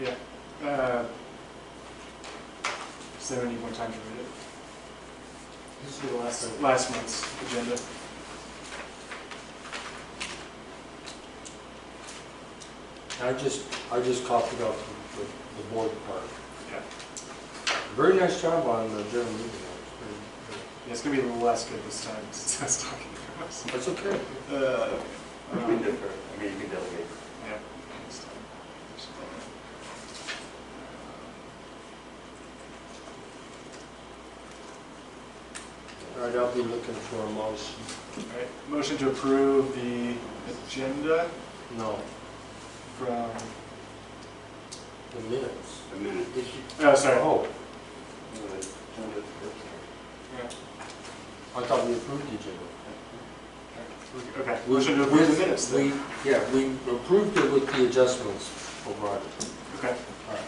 Yeah. Does anyone need more time to read it? This is the last month's agenda. I just copied off the board part. Yeah. Very nice job on the general meeting. Yeah, it's gonna be a little less good this time since I was talking for us. That's okay. You can defer, I mean, you can delegate. Yeah. This time. All right, I'll be looking for a motion. All right, motion to approve the agenda No, from, the minutes. A minute. oh, sorry. Oh, Yeah. I thought we approved the agenda. Okay, motion to approve the minutes then. We approved it with the adjustments for Roger. Okay. All right.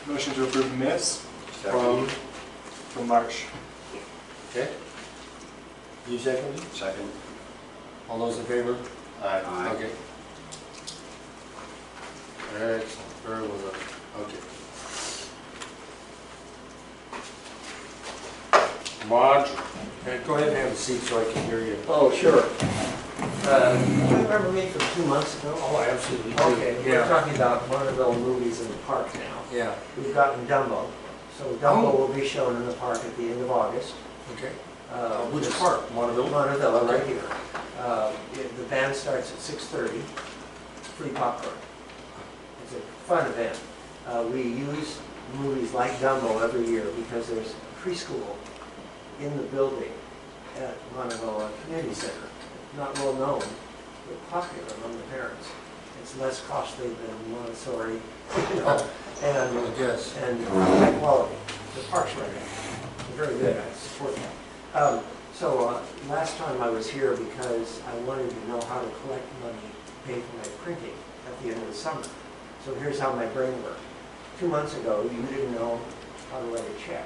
Motion to approve the minutes from March. Okay. You second? Second. All those in favor? Aye. Aye. Okay. Excellent, very well done. Okay. Roger, okay, go ahead and have a seat so I can hear you. Oh, sure. You remember me from 2 months ago? Oh, I absolutely do. Okay, we're Yeah, talking about Monteville movies in the park now. yeah, We've gotten Dumbo. So Dumbo will be shown in the park at the end of August. okay. Which Which part, Monteville? Monteville, right here. The band starts at 6:30, free popcorn. It's a fun event. We use movies like Dumbo every year because there's a preschool in the building at Monteville Community Center. Not well known, but popular among the parents. It's less costly than Montessori, you know, and I guess. high quality. The park's right there. Very good, I support that. Last time I was here because I wanted to know how to collect money to pay for my printing at the end of the summer. So here's how my brain worked. 2 months ago, you didn't know how to write a check.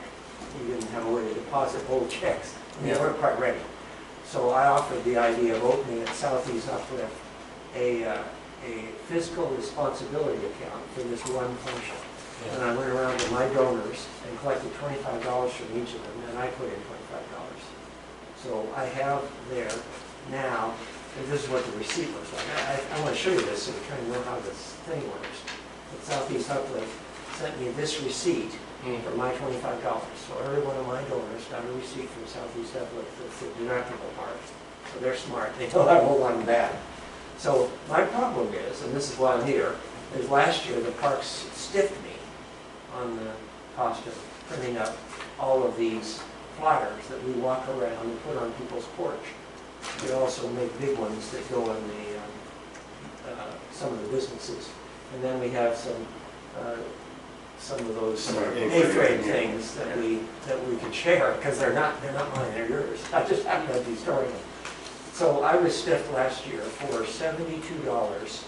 You didn't have a way to deposit old checks. And you weren't quite ready. So I offered the idea of opening at Southeast Uplift a fiscal responsibility account for this one function. And I went around to my donors and collected $25 from each of them, and I put in $25. So I have there now, and this is what the receipt looks like. I want to show you this so you kind of know how this thing works. But Southeast Uplift sent me this receipt for my $25. So every one of my donors got a receipt from Southeast Uplift that's the deductible part. So they're smart. They know how to hold on to that. So my problem is, and this is why I'm here, is last year the parks stiffed me on the cost of printing up all of these flyers that we walk around and put on people's porch. We also make big ones that go in some of the businesses. And then we have some of those A-frame things that we can share, because they're not mine, they're yours. I just happen to be storing them. So I was stiffed last year for $72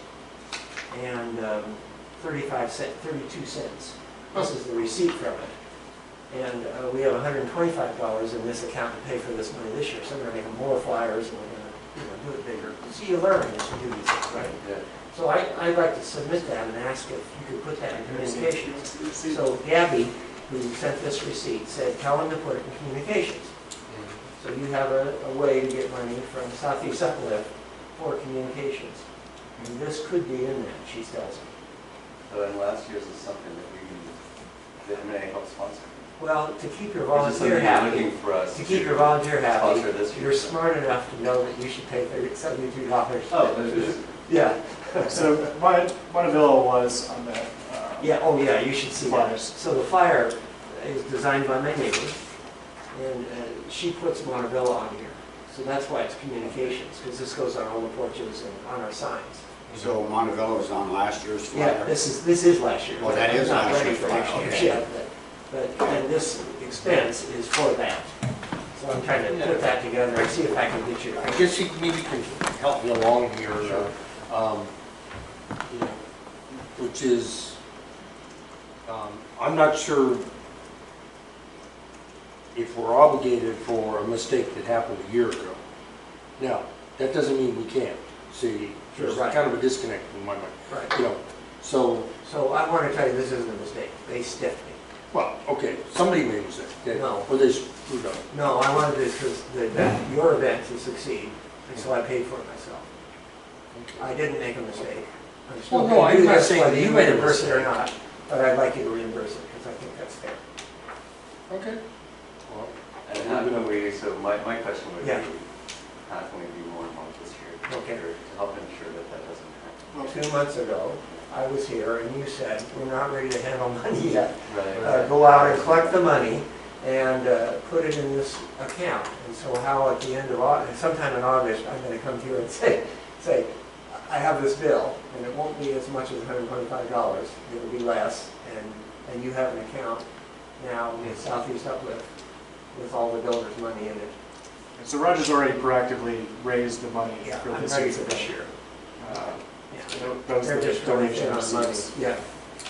and 32 cents. This is the receipt from it. And we have $125 in this account to pay for this money this year. So we're going to make more flyers and we're going to do it bigger. So you learn as you do these things, right? Yeah. So I'd like to submit that and ask if you could put that in communications. So Gabby, who sent this receipt, said, tell him to put it in communications. So you have a way to get money from Southeast Uplift for communications. And this could be in that, she tells me. So then last year's is something that the MNA helped sponsor. Well, to keep your Or is it something volunteer you're happy, looking for us to keep your volunteer happy, sponsor this year? you're smart enough to know that you should pay $72. Oh, there's Yeah. So Monteville was on that. Yeah, oh yeah, you should see that. Flyers. So the flyer is designed by my neighbor, and she puts Monteville on here. So that's why it's communications, because this goes on all the porches and on our signs. So Monteville was on last year's flyer? Yeah, this is last year. Oh, that is I'm not last ready year's for flyer, next year's okay. yet, but and this expense is for that. So I'm trying to put that together and see if I can get you. I guess you maybe can help me along here, which is, I'm not sure if we're obligated for a mistake that happened a year ago. Now, that doesn't mean we can't. See, there's Right. kind of a disconnect in my mind. Right. So, So I want to tell you, this isn't a mistake. They stiffed me. well, okay, somebody made a mistake. Okay? No. Or they screwed up. No, I wanted your event to succeed, and so I paid for it myself. Okay. I didn't make a mistake. I'm still Well, no, gonna do I'm not this saying whether that you you made a reimburse it or mistake. not, but I'd like you to reimburse it, because I think that's fair. Okay. Well, And how can we, so my question would be, Yeah. how can we be more involved this year? Okay. To help ensure that that doesn't happen? Well, 2 months ago, I was here and you said, we're not ready to handle money yet. Right. Go out and collect the money and put it in this account. And so how at the end of August, sometime in August, I'm gonna come to you and say, I have this bill, and it won't be as much as $125, it'll be less, and you have an account now with Southeast Uplift with all the builders' money in it. And so Roger's already proactively raised the money Yeah, for I'm this ready year's for this event. year. Those They're are the just really donation thin on money, receipts. yeah.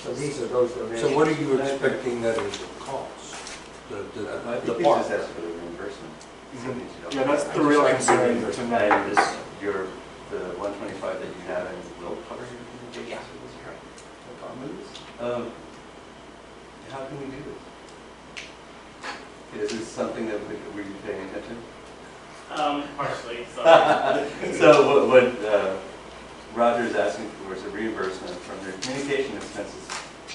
So these are those donations. so what are you expecting that it would cost? I The think we park? just asked for the reimbursement. Yeah, that's the I real just like concern to tonight. And this, the 125 that you have in will cover your communications for this year? How can we do this? Is this something that we be paying attention? Partially, sorry. So what Roger's asking for is a reimbursement from their communication expenses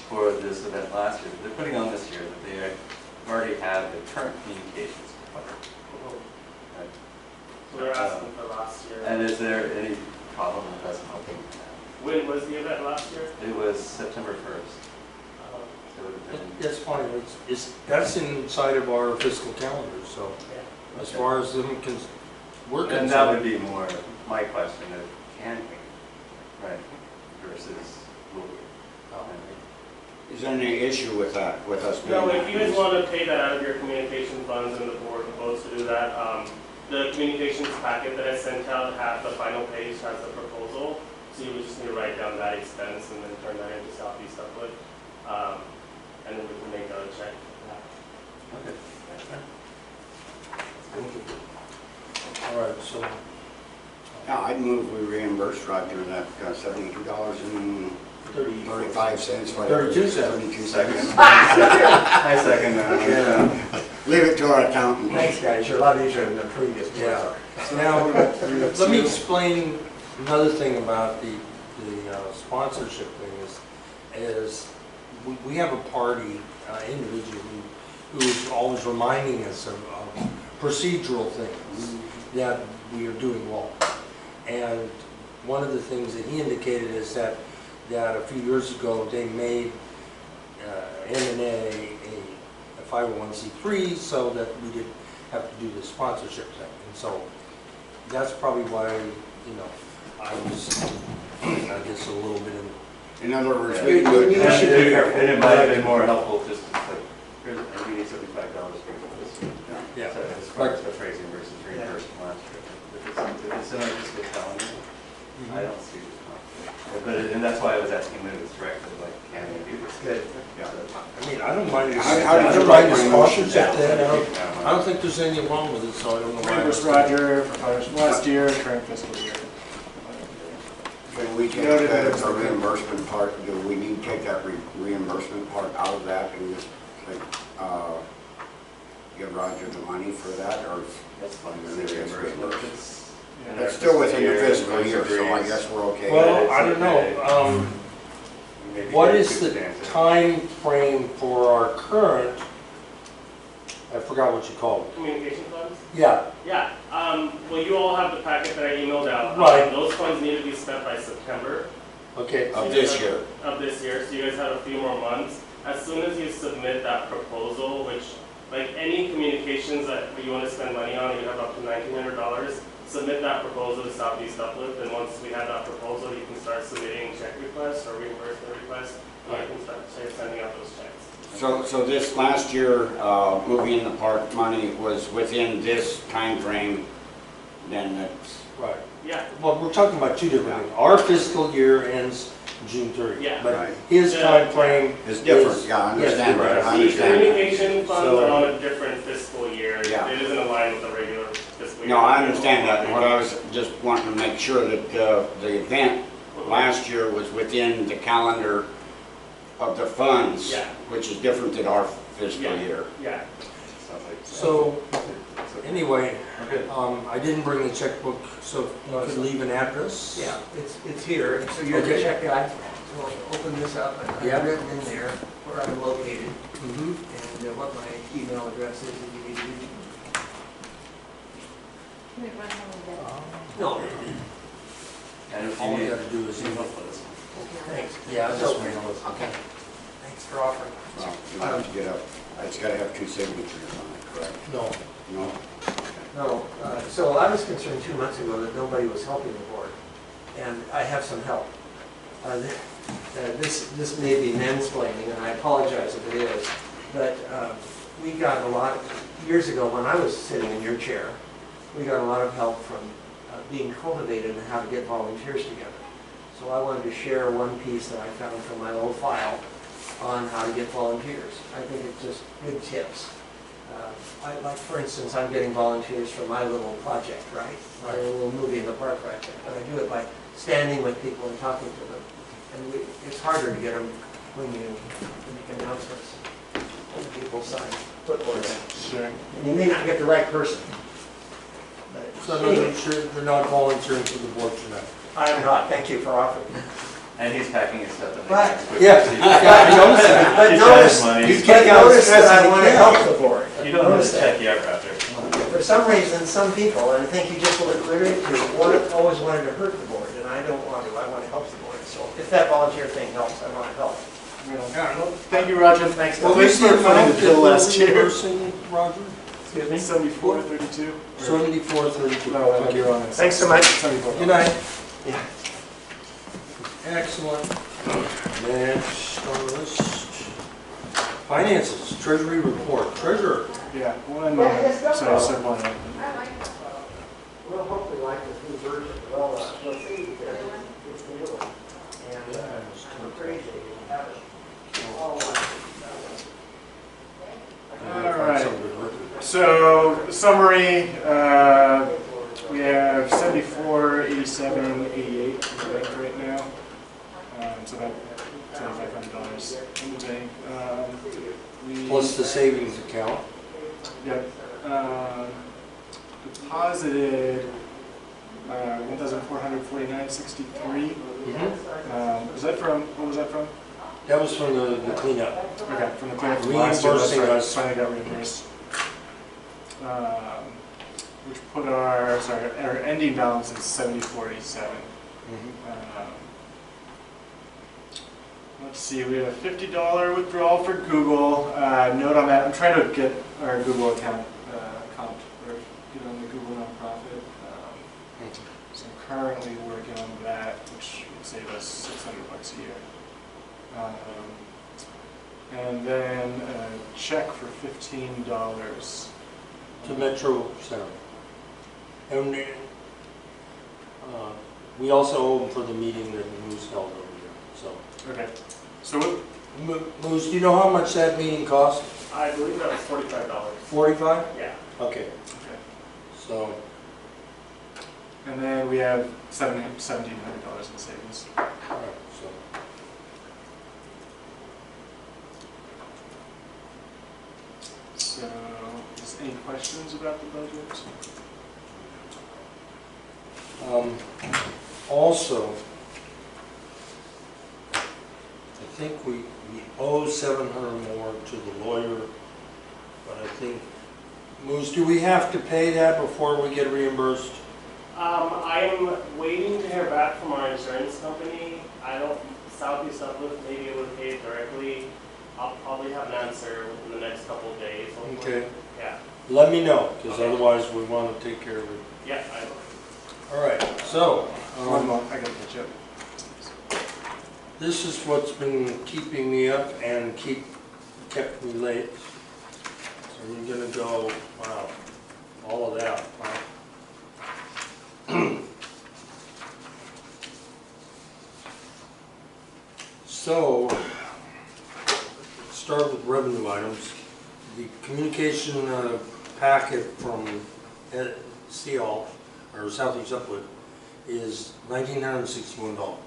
for this event last year. They're putting on this year that they already have the current communications covered. Right? So they're asking for last year. And is there any problem with us helping with that? When was the event last year? It was September 1st. Um, So it would have been, That's fine, that's inside of our fiscal calendar, so as far as them, we're and that would concerned. be more my question of can we, right, versus will we? Is there any issue with that, with us doing No, that? if you guys want to pay that out of your communication funds and the board proposed to do that, the communications packet that I sent out had the final page, has the proposal. So you would just need to write down that expense and then turn that into Southeast Uplift. And then we can make out a check. Okay. All right, so, Yeah, I'd move we reimburse Roger that $72.35, 32 cents. 32 seconds. I second that. Leave it to our accountant. Thanks, guys, you're a lot easier than the previous ones Yeah. are. Now, let me explain another thing about the sponsorship thing is we have a party individual who's always reminding us of procedural things that we are doing wrong. And one of the things that he indicated is that a few years ago, they made MNA a 501c3 so that we didn't have to do the sponsorship thing. And so that's probably why, I was, I guess, a little bit In other words, Yeah. we would. You should be careful. And it might have been more helpful just to say, here's, we need $75 for this. Yeah. So as far as the phrasing versus reimbursement last year. If it's in our fiscal calendar, I don't see the conflict. But, and that's why I was asking Liz directly, like, can we do this? Good. I mean, I don't mind, How did I you don't write mind the my motion? sponsorship thing. I don't think there's anything wrong with it, so I don't know why. Reimburse Roger for funds from last year, current fiscal year. Can we take the reimbursement part, do we need to take that reimbursement part out of that and just, give Roger the money for that, or? That's fine. Then it gets reimbursed. It's in It's our still within the year, fiscal everybody year, so I agrees. guess we're okay. Well, it's I don't okay. know, Maybe what it's is too the substantive. time frame for our current, I forgot what you called it. Communication funds? Yeah, Yeah, well, you all have the packet that I emailed out. Right. Those funds need to be spent by September okay. Of this year. of this year, so you guys have a few more months. As soon as you submit that proposal, which, like any communications that you want to spend money on, you have up to $1,900, submit that proposal to Southeast Uplift, and once we have that proposal, you can start submitting check requests or reimbursement requests, and you can start sending out those checks. So this last year, moving in the park money was within this time frame. Then it's, Right. Yeah, Well, we're talking about two different things. Our fiscal year ends June 30th. Yeah. But Right. his Yeah. time frame it's different, is- yeah, I understand yes, that, I the understand that. communication funds So- are on a different fiscal year. Yeah. It isn't aligned with the regular fiscal year. No, I understand that, and what I was just wanting to make sure that the event last year was within the calendar of the funds, Yeah. which is different than our fiscal Yeah. year. Yeah, stuff like that. So, anyway, I didn't bring the checkbook, so you could leave an address? Yeah, it's here, so you're the Okay. check guy. So I'll open this up, and Yeah. I've written in there where I'm located, Mm-hmm. and what my email address is, if you need to. Can we run home with that? No, And if All you you need, gotta do is email email. us. thanks. Yeah, I'll just mail it. Okay, thanks for offering. Well, you have to get up, it's gotta have 2 signatures on it, correct? No. No? No, so I was concerned 2 months ago that nobody was helping the board, and I have some help. This may be mansplaining, and I apologize if it is, but we got a lot, years ago when I was sitting in your chair, we got a lot of help from being cultivated and how to get volunteers together. So I wanted to share one piece that I found from my old file on how to get volunteers. I think it's just good tips. Like for instance, I'm getting volunteers for my little project, right? My little movie in the park project, but I do it by standing with people and talking to them. And it's harder to get them when you make announcements. When people sign footboards. Sure. And you may not get the right person. But So they're not volunteering for the board tonight? I'm not, thank you for offering. And he's packing his stuff in the But- next week. Yeah, I noticed that. But He's got his notice, money. but notice that I want to help the board. You don't have Notice to that. check you out, Roger. For some reason, some people, and I think you just alluded to, always wanted to hurt the board, and I don't want to. I want to help the board. So if that volunteer thing helps, I want to help. Thank you, Roger. Thanks. Well, Thanks for funding the bill last year. Reimbursing, Roger? Excuse me? 7432. 7432. No, Okay. you're on it. Thanks so much. 74. Good night. Yeah. Excellent. Next on the list. Finances, treasury report, treasurer. Yeah, one moment. Sorry, sir, one moment. I like that. We'll hopefully like this new version. Well, we'll see. It's the new one. And I'm crazy. Have it. All All right. So, the summary, we have 74, 87, 88 in the bank right now. It's about $2,500 in the bank. We Plus the savings account. Yep. Deposited $1,449.63. Was that from? What was that from? That was from the cleanup. Okay, from the cleanup from last year. That's Reimbursing right. us. Finally got reimbursed. Which put our ending balance is 74.87. Let's see, we have a $50 withdrawal for Google. Note on that, I'm trying to get our Google account comped, or get on the Google nonprofit. So I'm currently working on that, which would save us $600 a year. And then a check for $15. To Metro Center. And we also owe them for the meeting that Moose held over here, so. Okay. So what, Moose, do you know how much that meeting cost? I believe that was $45. 45? Yeah. Okay, okay. so, And then we have $1,700 in savings. all right, so. So, is any questions about the budget? Also, I think we owe 700 more to the lawyer, but I think, Moose, do we have to pay that before we get reimbursed? I'm waiting to hear back from our insurance company. I don't, Southeast Uplift may be able to pay it directly. I'll probably have an answer within the next couple of days. Hopefully. Okay, Yeah. let me know, because Okay. otherwise we want to take care of it. Yeah, I will. All right, so, One more, I gotta catch up. this is what's been keeping me up and kept me late. So we're gonna go, wow, all of that, wow. So, start with revenue items. The communication packet from CL, or Southeast Upwood, is $1,961.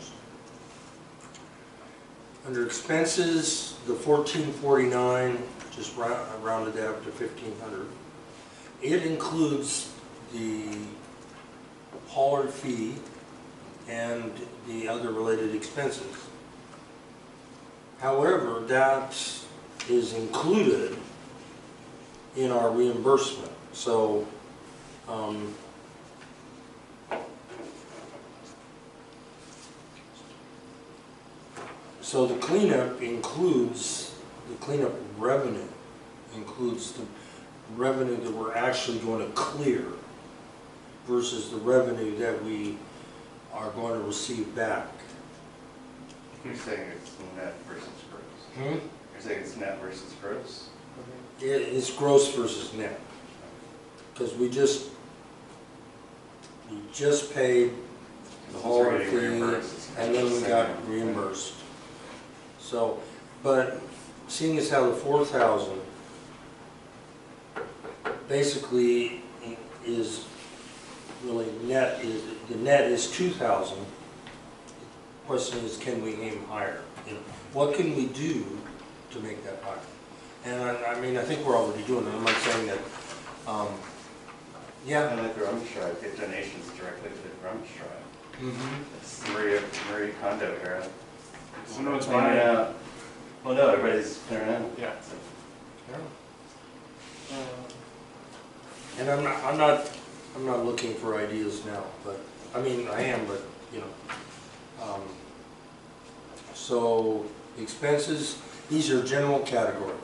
Under expenses, the 1449, just rounded that up to 1,500. It includes the hauler fee and the other related expenses. However, that is included in our reimbursement. So, so the cleanup includes, the cleanup revenue includes the revenue that we're actually going to clear versus the revenue that we are going to receive back. You're saying it's net versus gross? Hmm? You're saying it's net versus gross? It's gross versus net. Because we just paid the hauler fee, and then we got reimbursed. So, but seeing as how the 4,000 basically is really net, the net is 2,000. Question is, can we aim higher? You know, what can we do to make that higher? And I mean, I think we're already doing it. I'm not saying that. Yeah. And like the Rummage Tribe, get donations directly to the Rummage Tribe. Mm-hmm. It's Marie Kondo era. So no one's Clearing buying it. out. Well, no, everybody's clearing out. Yeah. And I'm not looking for ideas now, but I mean I am, but you know. So expenses, these are general categories.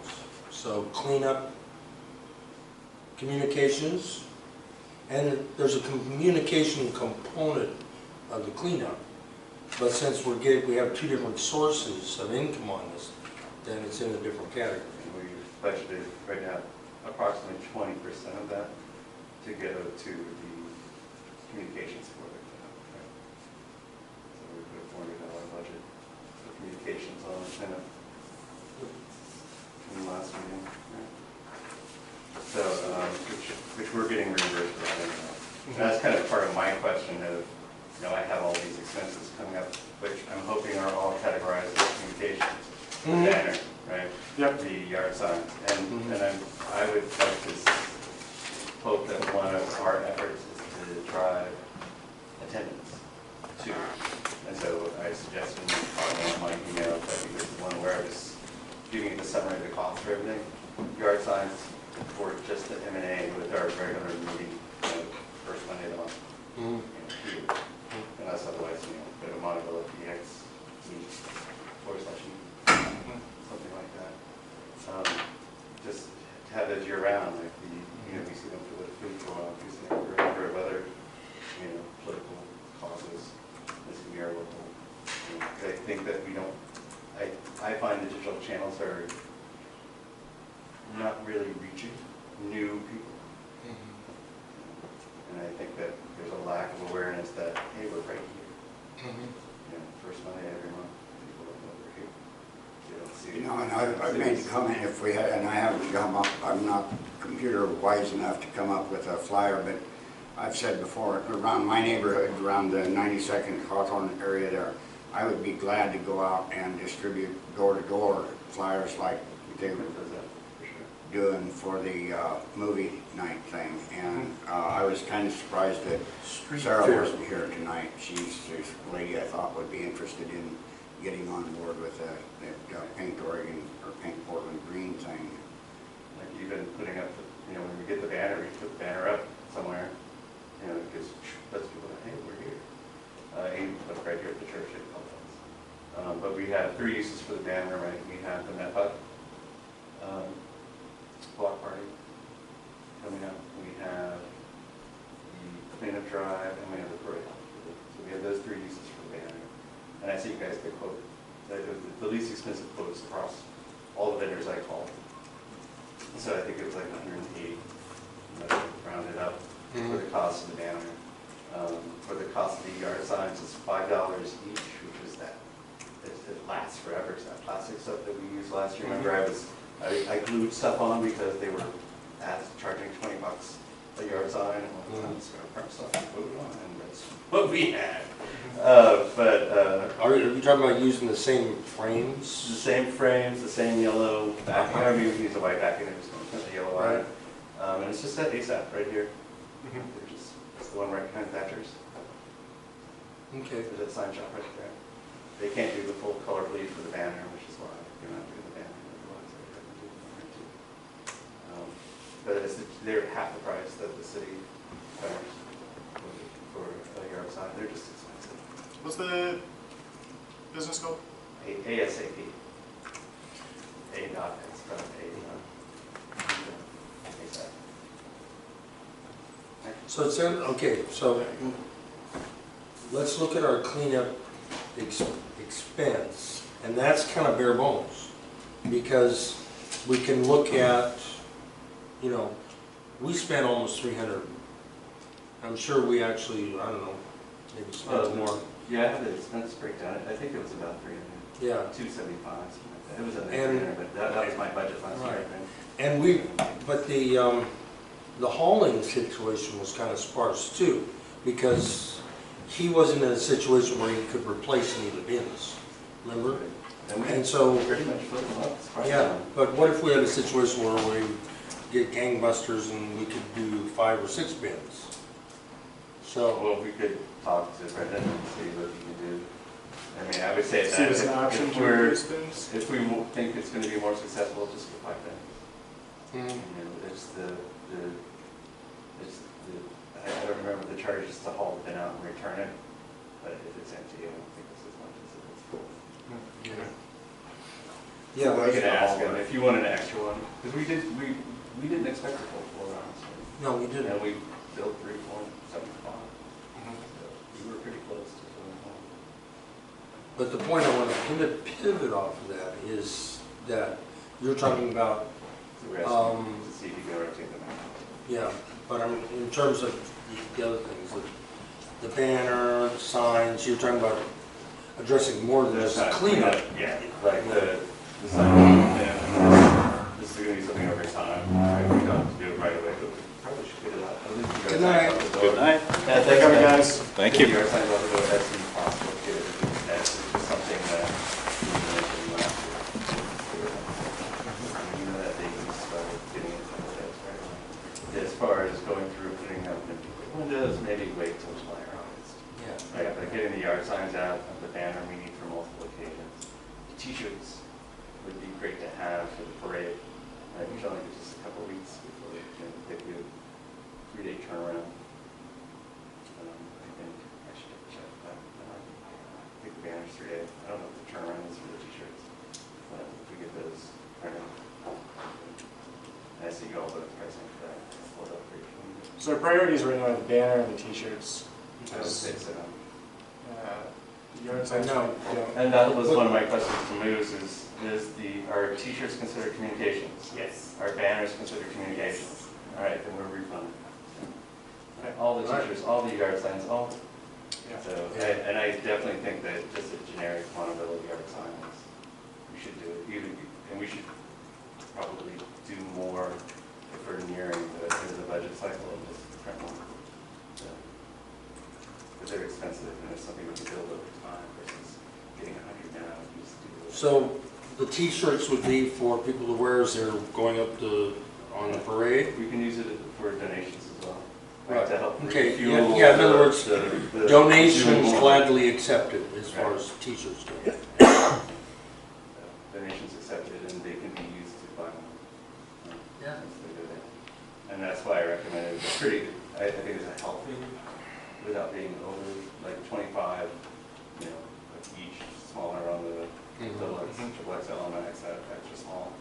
So cleanup, communications, and there's a communication component of the cleanup. But since we have two different sources of income on this, then it's in a different category. And we budgeted right now approximately 20% of that to go to the communications for the cleanup. Right? So we put a $400 budget for communications on the cleanup in the last meeting. Right? So, which we're getting reimbursed for that anyway. And that's kind of part of my question of, you know, I have all these expenses coming up, which I'm hoping are all categorized as communications. The banner, right? Yep. The yard sign. And I would like to hope that one of our efforts is to drive attendance too. And so I suggested in one of my emails that we was one where I was giving the summary of the cost for everything. Yard signs for just the MNA with our regular meeting, you know, first Monday of the month. Unless otherwise, you know, go to Monteville PX /, something like that. Just to have it year round, like you know, we see them for the food co-op, we see them for a number of other, you know, political causes. This can be our local. You know, I think that we don't. I find the digital channels are not really reaching new people. And I think that there's a lack of awareness that, hey, we're right here. You know, first Monday every month, people don't know we're here. They don't see it. You know, and I made the comment if we had, and I haven't come up, I'm not computer wise enough to come up with a flyer, but I've said before, around my neighborhood, around the 92nd Hawthorne area there, I would be glad to go out and distribute door-to-door flyers like they were doing for the movie night thing. And I was kind of surprised that Sarah wasn't here tonight. She's a lady I thought would be interested in getting on board with the Paint Oregon or Paint Portland Green thing. Like even putting up, you know, when we get the banner, we put the banner up somewhere, you know, because lets people know, hey, we're here. And put it right here at the church at Columbus. But we have 3 uses for the banner, right? We have the NEPA block party coming up. We have the cleanup drive, and we have the parade. So we have those 3 uses for the banner. And I see you guys get quoted. The least expensive quotes across all the vendors I called. So I think it was like 180, rounded up, for the cost of the banner. For the cost of the yard signs, it's $5 each, which is that. It lasts forever. It's that plastic stuff that we used last year. Remember, I glued stuff on because they were charging $20 a yard sign. And stuff and glued on, and that's what we had. Are you're talking about using the same The frames? same frames, the same yellow backing. I mean, we can use a white backing, it's just the yellow on it. And it's just that ASAP right here. They're just, it's the one right behind Thatcher's. Okay. There's that sign shop right there. They can't do the full color bleed for the banner, which is why you're not doing the banner. Otherwise, they're going to do the banner too. But they're half the price that the city banners for a yard sign. They're just expensive. What's the business called? ASAP. A dot, it's from A dot. ASAP. So it sounds, okay, so let's look at our cleanup expense, and that's kind of bare bones, because we can look at, you know, we spent almost 300. I'm sure we actually, I don't know, maybe spent more. Yeah, I have the expense breakdown. I think it was about 300. Yeah. 275, something like that. It was under And- 300, but that was my budget last year, I think. And but the hauling situation was kind of sparse too, because he wasn't in a situation where he could replace any of the bins, remember? And so, Pretty much flip them up. It's yeah, but what if we had a situation where we get gangbusters and we could do 5 or 6 bins? So, Well, we could talk to Brendan and see what he can do. I mean, I would say See that if it's an option if to we're, reduce bins? if we think it's going to be more successful, just go 5 bins. mm, You know, I don't remember the charges to haul the bin out and return it, but if it's empty, I don't think it's as much as if it's full. yeah, We can ask him if you want an extra one, because we didn't expect a full floor, honestly. no, we didn't. And we built 3, 4, 7, 5. So we were pretty close to filling home. But the point I want to pivot off of that is that you're talking about, The rest, to see if you can rotate them out. yeah, but in terms of the other things, the banner, signs, you're talking about addressing more than just cleanup. Yeah, like the sign, yeah, this is going to be something over time. We don't have to do it right away, but we probably should get it out. At least you guys Good night. out the door. Good night. Yeah, Thank you, guys. Thank Get you. your signs out the door as soon as possible. Get it. That's just something that we mentioned last year. You know that they can start getting it from the desk right away. As far as going through putting up the windows, maybe wait till July or August. Yeah. Right, but getting the yard signs out, the banner we need for multiple occasions. The T-shirts would be great to have for the parade. Which only gives us a couple weeks before they can take a 3-day turnaround. I think I should check that. I think the banner's 3 days. I don't know what the turnaround is for the T-shirts. But if we get those printed, I see all the pricing for that. It's pulled up for you. So our priorities right now are the banner and the t-shirts. I would say so. The yard signs, No. you know, And that was one of my questions to Moose are T-shirts considered communications? Yes. Are banners considered communications? All right, then we're refunded. All the Right. T-shirts, all the yard signs, all. Yeah. So, and I definitely think that just a generic accountability yard sign is, we should do it, and we should probably do more if we're nearing the end of the budget cycle and just print one. But they're expensive, and it's something we can build over time versus getting 100 now. You just do it. So the T-shirts would be for people to wear as they're going up on the parade? We can use it for donations as well. Right. To help Okay, refuel yeah, in other words, the donations Zoom. gladly accepted as far Right. as T-shirts go. Donations accepted, and they can be used to buy them. Yeah. And that's why I recommend it. It's pretty, I think it's a healthy, without being over, like 25, you know, like each smaller on the double X, triple XL, and extra small,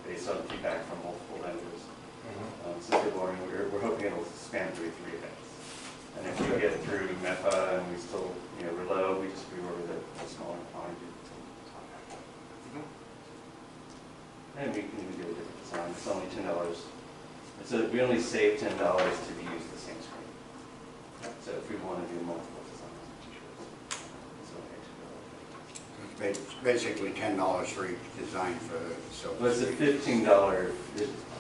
based on feedback from multiple vendors. Since we're going, we're hoping it'll span through 3 events. And if we get through MEFA and we still, you know, we're low, we just reorder the smaller quantity. And we can even do a different design. It's only $10. So we only save $10 to use the same screen. So if we want to do multiple designs of t-shirts, it's okay to go. It's basically $10 for each design for the silver. Well, it's a $15,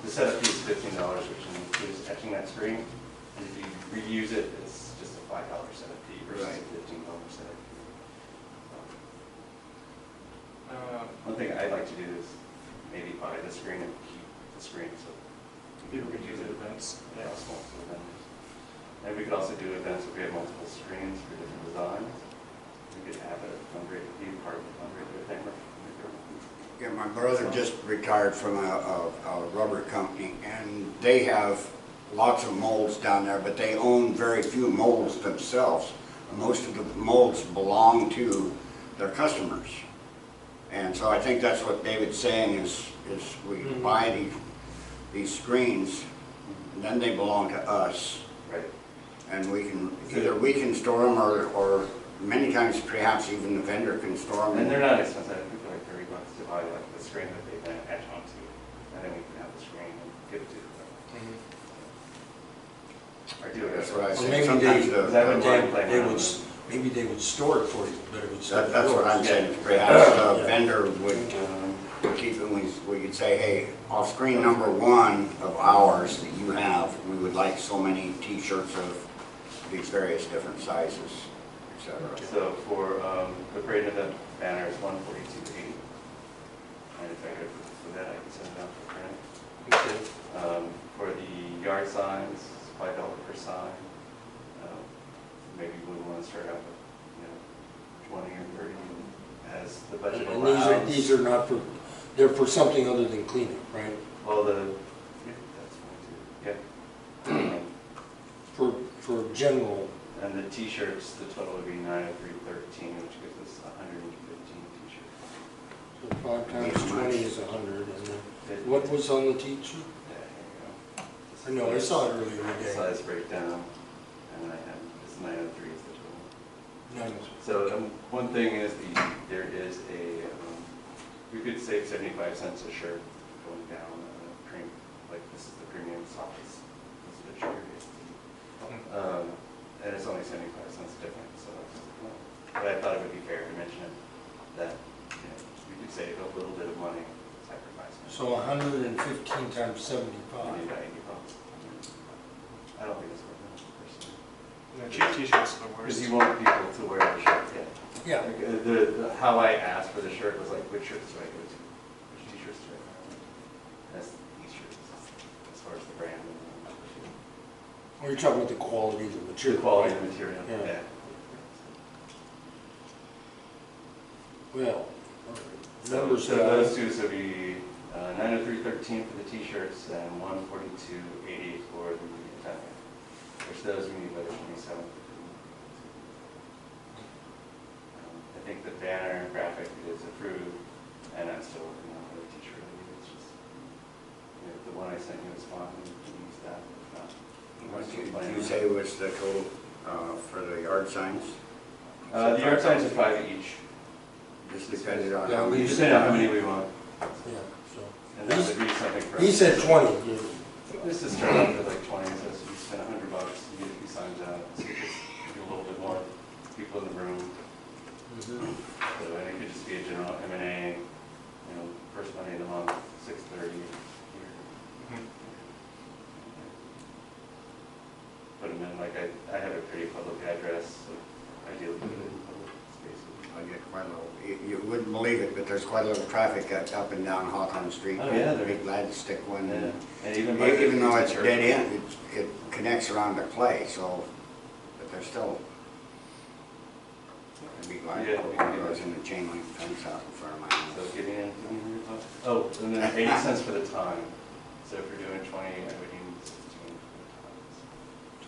the setup fee is $15, which includes etching that screen. And if you reuse it, it's just a $5 setup fee versus Right. a $15 setup fee. I'd like to do is maybe buy the screen and keep the screen so People could use it at events. across multiple vendors. And we could also do events if we have multiple screens for different designs. We could have a fundraiser, be part of the fundraiser thing. Yeah, my brother just retired from a rubber company, and they have lots of molds down there, but they own very few molds themselves. Most of the molds belong to their customers. And so I think that's what David's saying is we buy these screens, and then they belong to us. Right. And we can, either we can store them or many times perhaps even the vendor can store them. And they're not expensive. I think they're like $30 to buy like the screen that they then attach onto, and then we can have the screen and give it to them. Or do it. That's what I Well, said. maybe Sometimes maybe they would store it for you, but it would stay. That's what I'm saying, perhaps the vendor would keep it, we could say, hey, off screen number 1 of ours that you have, we would like so many t-shirts of these various different sizes, etc. So for the parade event banner is $142.80. And if I could for that, I can send it out for print. Okay. For the yard signs, it's $5 per sign. Maybe we want to start out with, 20 or 30 as the budget And allows. these are not for, they're for something other than cleaning, right? Well, yeah, that's fine too. Yeah. For general. And the t-shirts, the total would be $903.13, which gives us 115 t-shirts. So 5 times 20 is 100, and then, what was on the t-shirt? Yeah, I know, I saw it earlier the today. size breakdown, and I have, this 903 is the total. No. So one thing is there is a, we could save 75 cents a shirt going down like this is the premium size. This is the shirt. And it's only 75 cents different, so but I thought it would be fair to mention it, that we could save a little bit of money sacrificing. So 115 times 75. Maybe about 80 bucks. I don't think it's worth it personally. Cheap t-shirts are the Because worst. you want people to wear the shirt, yeah. Yeah. Like, how I asked for the shirt was like, which shirts do I go to? Which t-shirts do I wear? That's these shirts, as far as the brand. Or you're talking about the quality of the material. The quality right? of the material, Yeah. yeah. Well, So numbers. those two, so be $903.13 for the t-shirts and $142.80 for the event, which those we need by the 27th. I think the banner and graphic is approved, and I'm still working on the t-shirt. It's just, the one I sent you is fine, we can use that. If not, What did you say was the total for the yard signs? the yard signs are 5 each. Just depended on Yeah, how we many. You depend on how many we want, Yeah, so. and that would be something for. He said 20. This is start off with like 20, so you spend $100, you get a few signs out, so you just do a little bit more people in the room. So, and it could just be a general MNA, first Monday of the month, 6:30 here. Put them in, like I have a pretty public address, so ideally put it in public spaces. I get quite a little, you wouldn't believe it, but there's quite a little traffic up and down Hawthorne Street. Oh, yeah, I'd be glad to stick one. Yeah. in. And even by the Even though it's church. dead end, it connects around to clay, so, but there's still, I'd be glad to put one of those in the chain link fence out in front of my So house. give me $100. Oh, and then 80 cents for the time. So if you're doing 20, I would need 16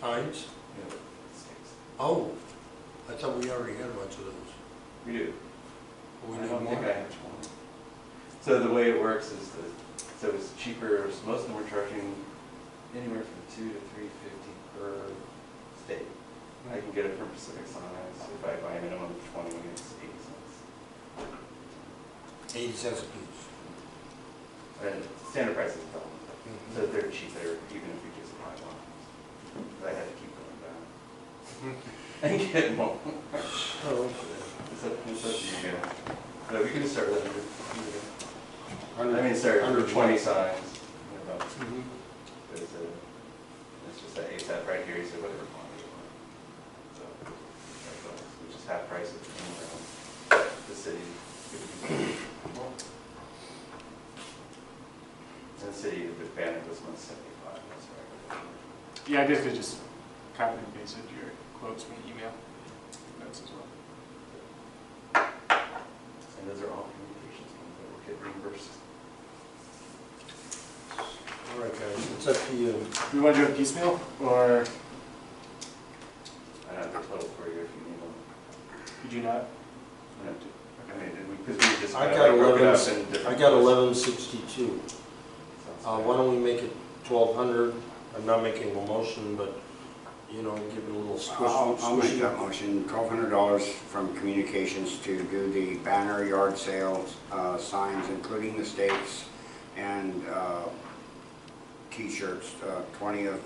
for the times. Times? Yeah, 6. Oh, I thought we already had a bunch of those. We do. We I need don't more? think I have 20. So the way it works is so it's cheaper, so most of them are charging anywhere from $2 to $3.50 per state. I can get it from Pacific Signs. If I buy a minimum of 20, it's 80 cents. 80 cents a piece. And standard price is double. So they're cheaper even if we just buy one. But I had to keep going back. And get more. Oh. It's up to you guys. No, we can just start with 100. 100. I mean, start with 100. 20 signs. Mhm. It's just that ASAP right here, you say whatever quantity you want. So, we just have prices anywhere else. The city. yeah, I basically just copied and pasted your quotes from the email notes as well. And those are all communications that will get reimbursed. All right, guys, it's up to you. Do we want to do it piecemeal, or I have the total for you if you need them. you do not? I have to. I mean, because we just I kinda got like broke it up 11, in different I got quotes. 1162. Sounds Why don't we make it 1,200? I'm not making a motion, but, you know, give it a little squish. I'll make that motion, $1,200 from communications to do the banner, yard sales, signs, including the stakes, and t-shirts, 20 of,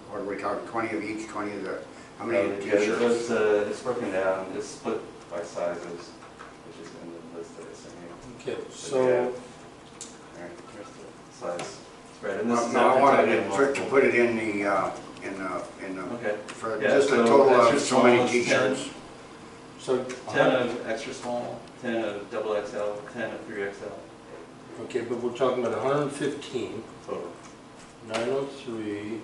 what are we talking, 20 of each, 20 of the, how many Yeah, t-shirts? it's broken down, it's split by sizes, which is in the list that I sent you. Okay, But so, yeah. All right, here's the size spread, and this is No, I wanted advertising to put it in the, Okay. for Yeah, just a so total of extra so many small is 10. t-shirts. so, 10 of extra small, 10 of double XL, 10 of 3XL okay, but we're talking about 115, total. 903,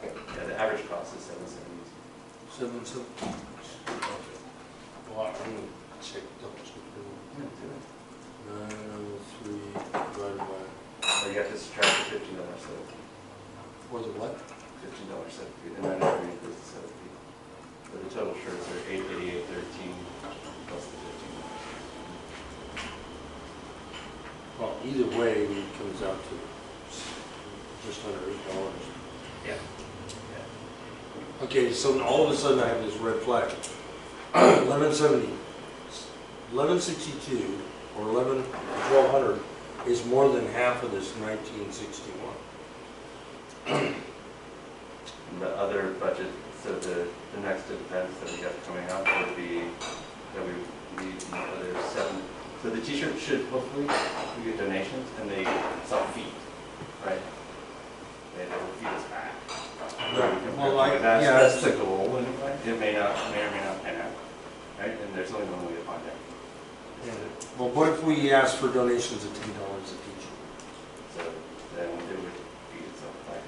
Yeah, the average cost is 770. 77. Okay. Well, I'm gonna check, double check. Yeah, do it. 903 divided by, Or you have to subtract the $15 set fee. or the what? $15 set fee, and then every increase the set fee. But the total shirts are $888.13 plus the $15. Well, either way, it comes out to just under $8. Yeah. Okay, so all of a sudden I have this red flag. 1170, 1162, or 1200 is more than half of this 1961. And the other budget, so the next events that we have coming up would be that we need another 7. So the t-shirt should hopefully, we get donations and they self-feed, right? They will feed us back. Well, That's the goal anyway. It may or may not pan out, right? And there's only one way to find out. Yeah. Well, what if we ask for donations of $10 a t-shirt? So then it would feed itself back.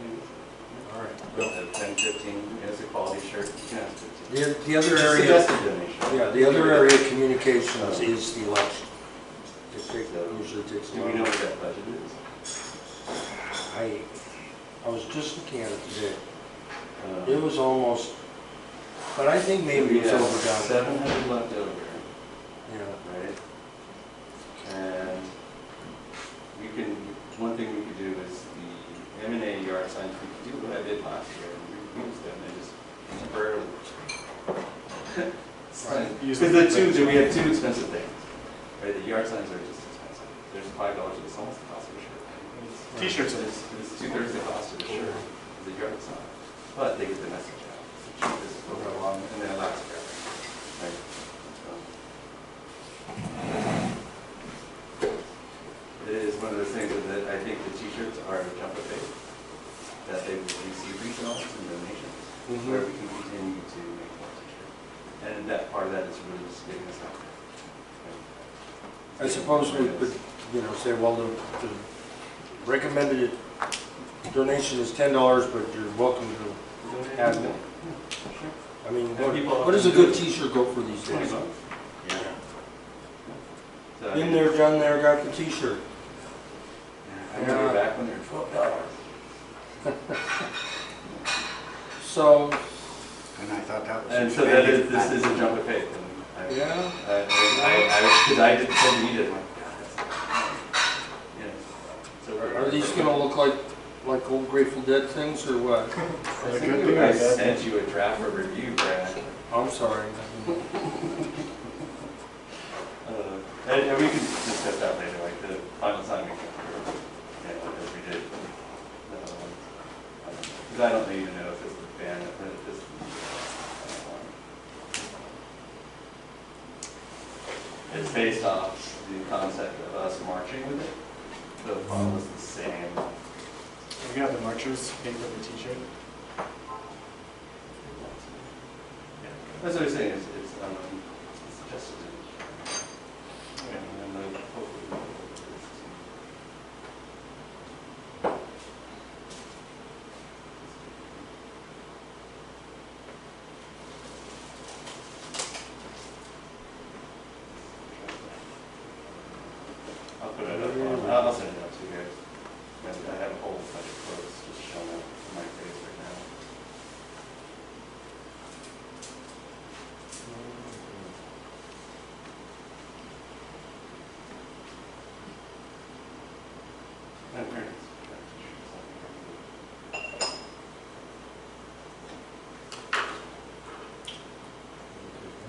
All right. Well, 10, 15, it's a quality shirt, you can ask 15. The other area, Suggested donation. yeah, the other area of communications is the election. Usually takes a Do while. we know what that budget is? I was just looking at it today. It was almost, but I think maybe it's overdone. 700 left over, Yeah. right? And we can, one thing we could do is the MNA yard signs, we could do what I did last year, and reuse them, and just temporarily. Because we have two expensive things, right? The yard signs are just expensive. There's $5, it's almost the cost of a shirt. T-shirts are It's 2/3 the cost of a shirt, the yard sign, but they get the message out. The cheapest, will go along, and they last forever, right? It is one of those things that I think the t-shirts are a jump of faith, that they will receive refills and donations, where we can continue to make more t-shirts. And that part of that is really just getting us out there. I suppose we could, you know, say, well, the recommended donation is $10, but you're welcome to add more. I mean, what does a good t-shirt go for these days? $20. Yeah. So, Been there, done there, got the t-shirt. I remember back when they were $12. So, And I thought that was. And so that is, this is a jump of faith. And yeah. because I didn't need it. I'm like, God, that's, yeah. So Are these gonna look like old Grateful Dead things, or what? I think I sent you a draft for review, Brad. I'm sorry. And we can discuss that later, like the final sign we can approve, as we did. Because I don't even know if it's the ban, if this. It's based off the concept of us marching with it. The font was the same. We got the marchers paid for the t-shirt. That's what I'm saying, it's just and then hopefully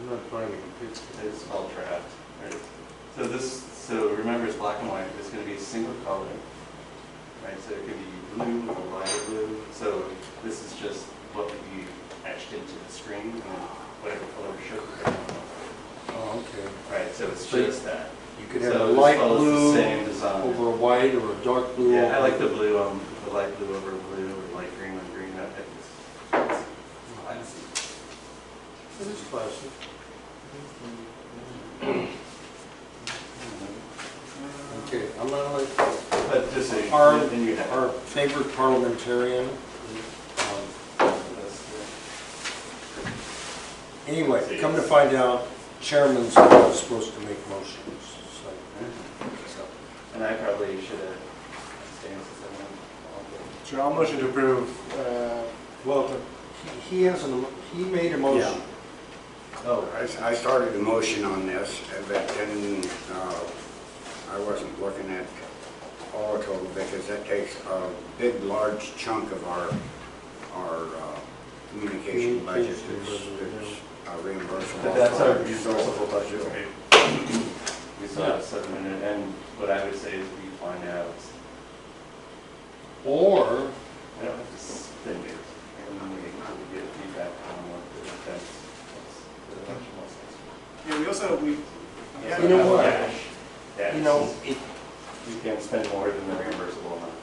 I'm not finding a picture. It's all trapped. Right? So remember it's black and white. It's going to be a single color. Right? So it could be blue or lighter blue. So this is just what would be etched into the screen and whatever color we should put on. Oh, okay. Right, so it's So just that. You could have So a this light follows the blue same design. over a white or a dark blue. Yeah, over- I like the blue the light blue over blue or light green on green. That is classy. It is classic. Okay, I'm not like, But just so you, Our- then you have our favorite parliamentarian. Anyway, come to find out, chairman's not supposed to make motions, so. and I probably should have abstained since I went all the. Sure, I'll motion to approve, Well, he hasn't, he made a motion. Oh, I started a motion on this, but then I wasn't looking at all total because that takes a big, large chunk of our communication budget that's reimbursable. But that's our resourceable budget, right? We still have 7 minutes, and what I would say is we find out, Or, I don't have to spend it, and then we get feedback on what the defense, the election was. yeah, we also, You know what? Dash. you know, You can't spend more than the reimbursable amount.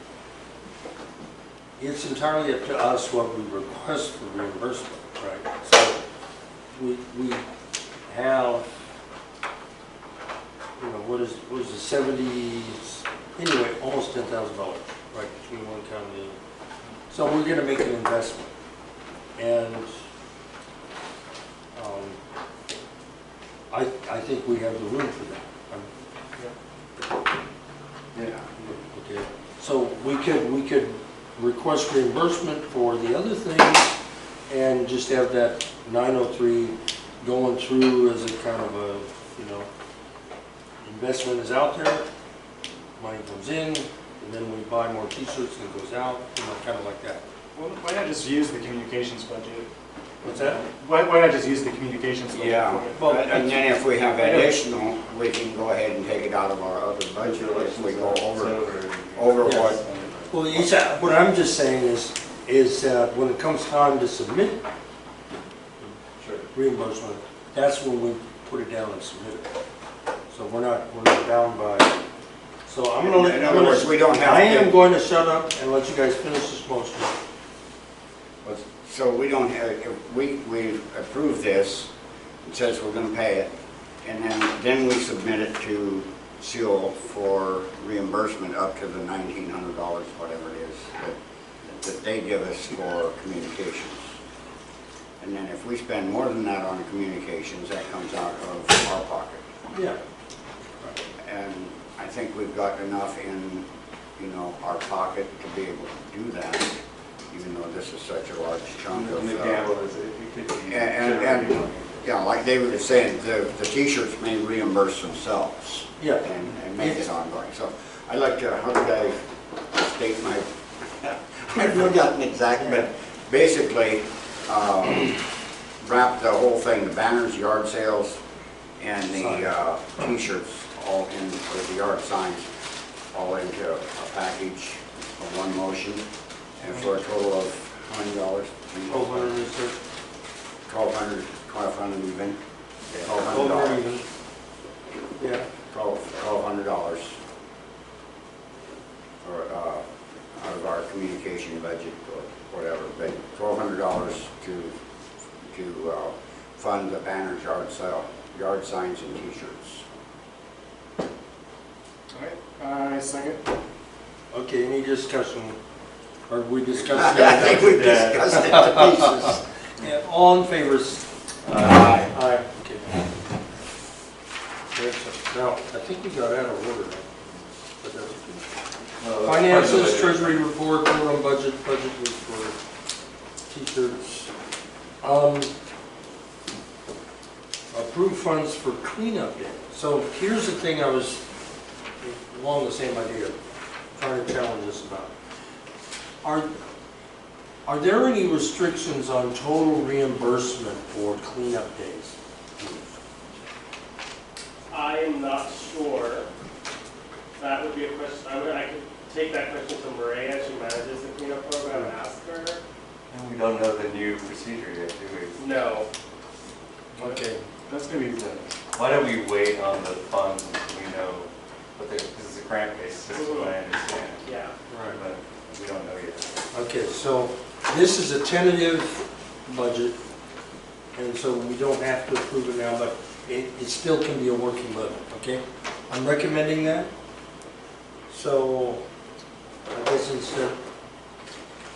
it's entirely up to us what we request for reimbursement, right? So, we have, what is the 70, anyway, almost $10,000, right, between one county and the other. So we're gonna make an investment. And I think we have the room for that. Yeah. Okay, so we could request reimbursement for the other things and just have that 903 going through as a kind of a, investment is out there, money comes in, and then we buy more t-shirts and it goes out, kind of like that. well, why not just use the communications budget? What's that? Why not just use the communications budget Yeah, for it? Well, and then if we have additional, we can go ahead and take it out of our other budget if we go over what. Yes. Well, what I'm just saying is that when it comes time to submit reimbursement, that's when we put it down and submit it. So we're not bound by, so I'm gonna let. In other words, we don't have I am to- going to shut up and let you guys finish this motion. So we don't have, if we approve this, it says we're gonna pay it, and then we submit it to SEAL for reimbursement up to the $1,900, whatever it is, that they give us for communications. And then if we spend more than that on communications, that comes out of our pocket. Yeah. And I think we've got enough in, our pocket to be able to do that, even though this is such a large chunk of. And the gamble is it could be. And yeah, like David was saying, the t-shirts may reimburse themselves. Yeah. And make it ongoing. So I'd like to, how did I state my, I've forgotten exactly, but basically, wrap the whole thing, the banners, yard sales, and the t-shirts all in, or the yard signs, all into a package of one motion, and for a total of how many dollars? $1,200 is it? $1,200 even. $1,200 even. Yeah. $1,200 for, out of our communication budget or whatever, but $1,200 to fund the banners, yard signs and t-shirts. All right, second. Okay, any discussion? Or we discussed I that? think we've discussed it to pieces. Yeah, all in favor? Aye. Aye. Okay. Now, I think we got out of order, but that's okay. Finances, treasury report, vote on budget was for t-shirts. Approved funds for cleanup day. So here's the thing I was, along the same idea, trying to challenge us about. Are there any restrictions on total reimbursement for cleanup days? I am not sure. That would be a question, I could take that question to Maria, she manages the cleanup program, and ask her. And we don't know the new procedure yet, do we? No. Okay, that's gonna be the. Why don't we wait on the funds until we know what they, because it's a grant-based system, I understand, Yeah. Right. but we don't know yet. Okay, so this is a tentative budget, and so we don't have to approve it now, but it still can be a working budget, okay? I'm recommending that. So, I guess instead,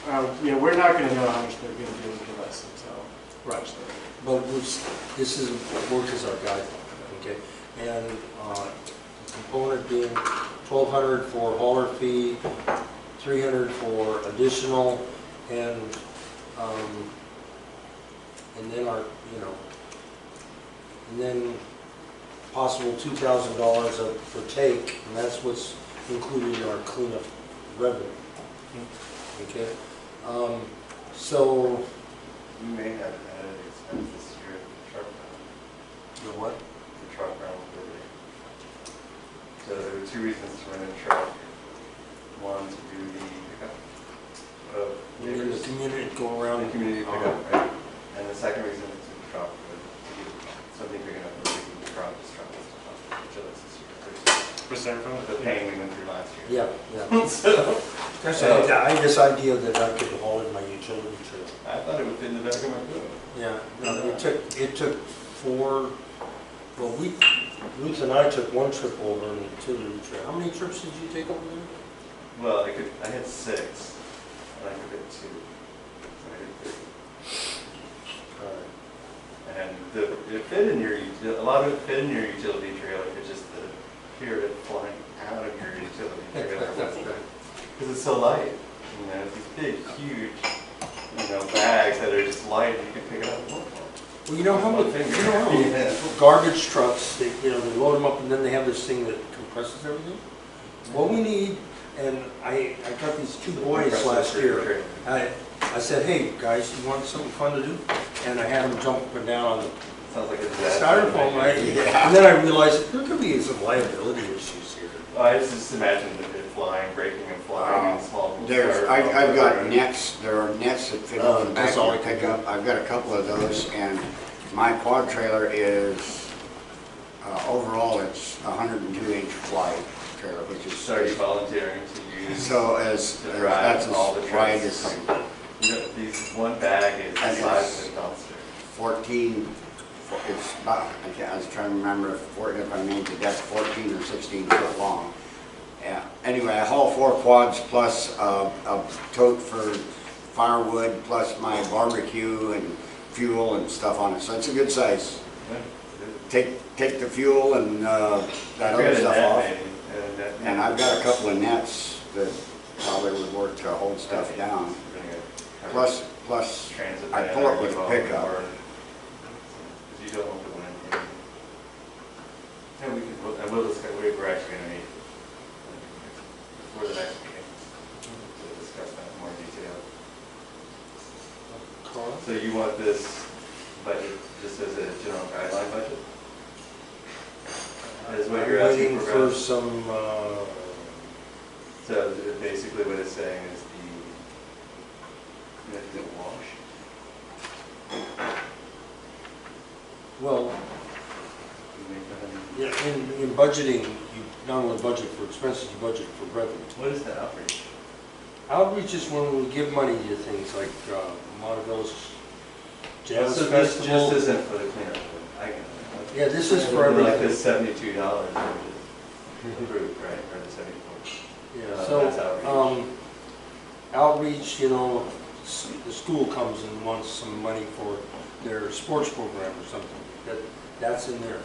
Yeah, we're not gonna know how much they're gonna do with us until. Right. but this is, work as our guide, okay? And the component being 1,200 for hauler fee, 300 for additional, and then our, and then possible $2,000 for take, and that's what's included in our cleanup revenue. Okay? So, We may have added expense this year for the truck round. the what? The truck round with Liberty. So there were 2 reasons to rent a truck. One, to do the pickup of In the neighbors. community, go around. The community pickup, right? And the second reason is to drop, to get something big enough where we can drop this truck, which is this year. For Styrofoam? The pain we went through last year. Yeah. So, I had this idea that I could haul in my utility trailer. I thought it would fit in the back of my boat. Yeah, no, it took 4, well, Ruth and I took 1 trip over in the utility trailer. How many trips did you take over there? Well, I had 6, and I could fit 2. So I did 3. Alright. And it fit in your, a lot of it fit in your utility trailer, it's just the fear of it flying out of your utility trailer. Because it's so light, it's these big, huge, bags that are just light, and you can pick it up and walk on. Well, you know how garbage trucks, they load them up and then they have this thing that compresses everything? What we need, and I got these 2 boys last year. I said, hey, guys, you want something fun to do? And I had them jump up and down on the Sounds like a disaster. styrofoam, right? And then I realized there could be some liability issues here. I just imagined it flying, breaking and flying in small. I've got nets, there are nets that fit on the back that's all of I the can pickup. I've got a couple of those, and my quad trailer is, overall, it's 102-inch fly trailer, which is. So are you volunteering to use? So as, to drive that's all the as wide trucks? as These, one bag is the And size of a dumpster. 14, it's about, I was trying to remember if I made the deck 14 or 16 foot long. Yeah, anyway, I haul 4 quads plus a tote for firewood, plus my barbecue and fuel and stuff on it, so it's a good size. Take the fuel and that other stuff off. And I've got a couple of nets that probably would work to hold stuff down. Plus I pull it with a pickup. You don't want to win anything. And we'll discuss, we're actually going to meet before the next meeting to discuss that in more detail. Carl? So you want this budget just as a general guideline budget? Is what you're I'm asking waiting for? for some, So basically what it's saying is the wash. well, yeah, in budgeting, you not only budget for expenses, you budget for revenue. What is the outreach? Outreach is when we give money to things like Monteville's Jazz So this Festival. just isn't for the cleanup. I get it. Yeah, this is for Like everything. this $72, which is approved, right, or the 74. Yeah, That's so, outreach, the school comes and wants some money for their sports program or something, that's in there.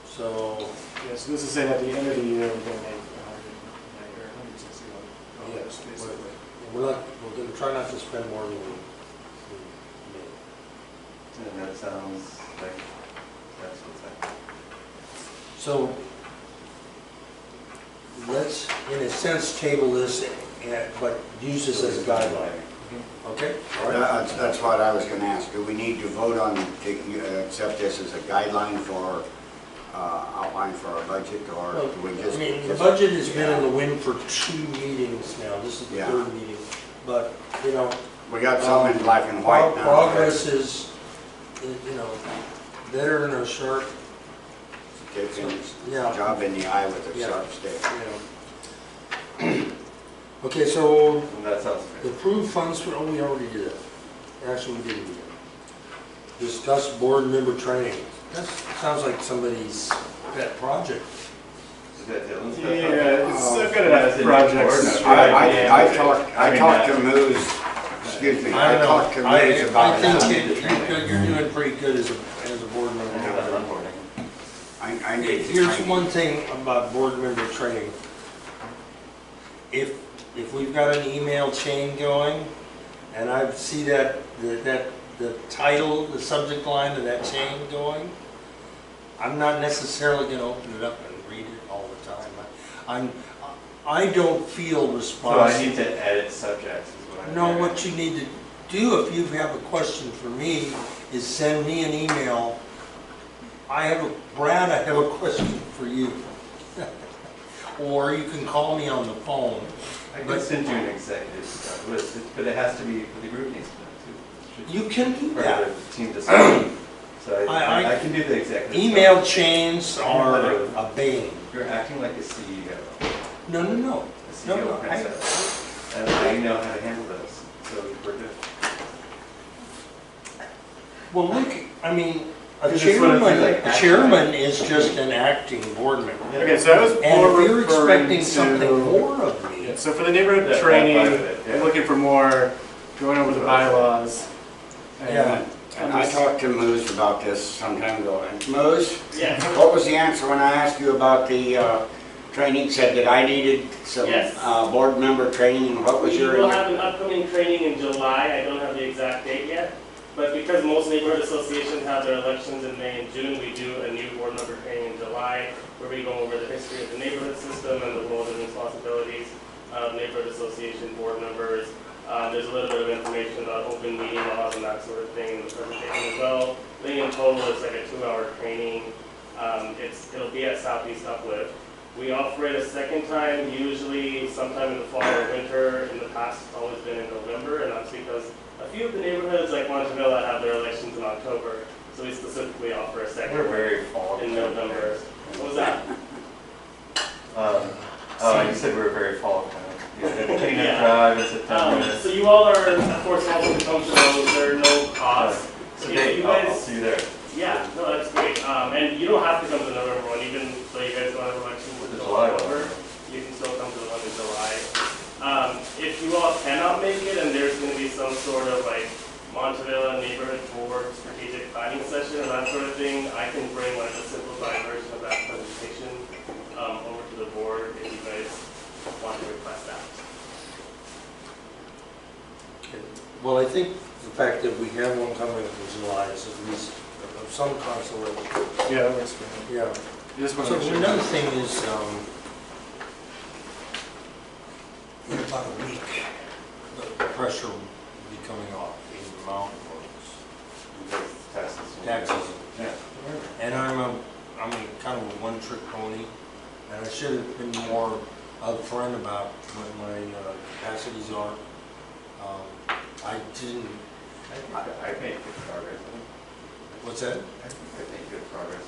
So, Yeah, so this is saying at the end of the year, we're gonna make 190 or 161 yes, basically. we're gonna try not to spend more than we make. And that sounds like that's what's happening. So, let's, in a sense, table this, but use this as a guideline. Okay, all right. That's what I was gonna ask. Do we need to vote on, to accept this as a guideline for, outline for our budget, or Well, do we just? I mean, the budget has been in the wind for 2 meetings now. This is the Yeah. 3rd meeting. But, you know, We got some in black and white now. progress is, you know, better than a sharp, Taking yeah. job in the eye with a Yeah. sharp stick. you know. Okay, so And that sounds the good. approved funds, oh, we already did that. Actually, we didn't do that. Discuss board member training. That sounds like somebody's pet project. Is that Dylan's? I've got enough projects. I talked to Moose, excuse me, I talked to Moose about I that. think you're doing pretty good as a board member. I need to Here's train. one thing about board member training. If we've got an email chain going, and I see that the title, the subject line of that chain going, I'm not necessarily gonna open it up and read it all the time. I don't feel So responsible. I need to edit subjects is what I'm No, hearing. what you need to do if you have a question for me is send me an email. Brad, I have a question for you. Or you can call me on the phone. I can send you an executive list, but it has to be, the group needs to know too. You can do Part that. of the team discussion. So I I can do the executive. Email stuff. chains are a bane. You're acting like a CEO. No, no, no. A No, CEO no, princess. And I know how to handle this, so we're good. Well, look, I mean, a Because it's one of chairman, those, like, a chairman is just an acting board member. Okay, so I was And more if you're referring expecting something to, more of me, so for the neighborhood That training, part of it, yeah. I'm looking for more, going over the bylaws. Yeah. And I talked to Moose about this some time ago, and Moose, Yes. what was the answer when I asked you about the, training? Said that I needed some, Yes. board member training, and what was We your? will have an upcoming training in July, I don't have the exact date yet, but because most neighborhood associations have their elections in May and June, we do a new board member training in July, where we go over the history of the neighborhood system and the roles and responsibilities of neighborhood association board members. There's a little bit of information about open meeting laws and that sort of thing in the presentation as well. I think in total, it's like a 2-hour training. It'll be at Southeast Uplift. We offer it a second time, usually sometime in the fall or winter. In the past, it's always been in November, and that's because a few of the neighborhoods like Montevilla have their elections in October. So we specifically offer a second We're one very fall. in November. What was that? Oh, you said we were very fall kind of. Yeah, cleanup Yeah. drive in September. So you all are, of course, welcome to come to those. There are no costs. So If Dave, you I'll guys- see you there. Yeah, no, that's great. And you don't have to come to the November one, even though you guys don't have elections The until July one. October. You can still come to the one in July. If you all cannot make it and there's gonna be some sort of like Montevilla neighborhood board strategic planning session or that sort of thing, I can bring like a simplified version of that presentation over to the board if you guys want to request that. well, I think the fact that we have one coming in July is at least of some consolation. Yeah, that works for me. Yeah. Just want So to make sure. another thing is, in about a week, the pressure will be coming off in the mountain roads, taxes. Yeah. And I'm kind of a one-trick pony, and I should have been more upfront about what my capacities are. I didn't, I made good progress. what's that? I think I made good progress.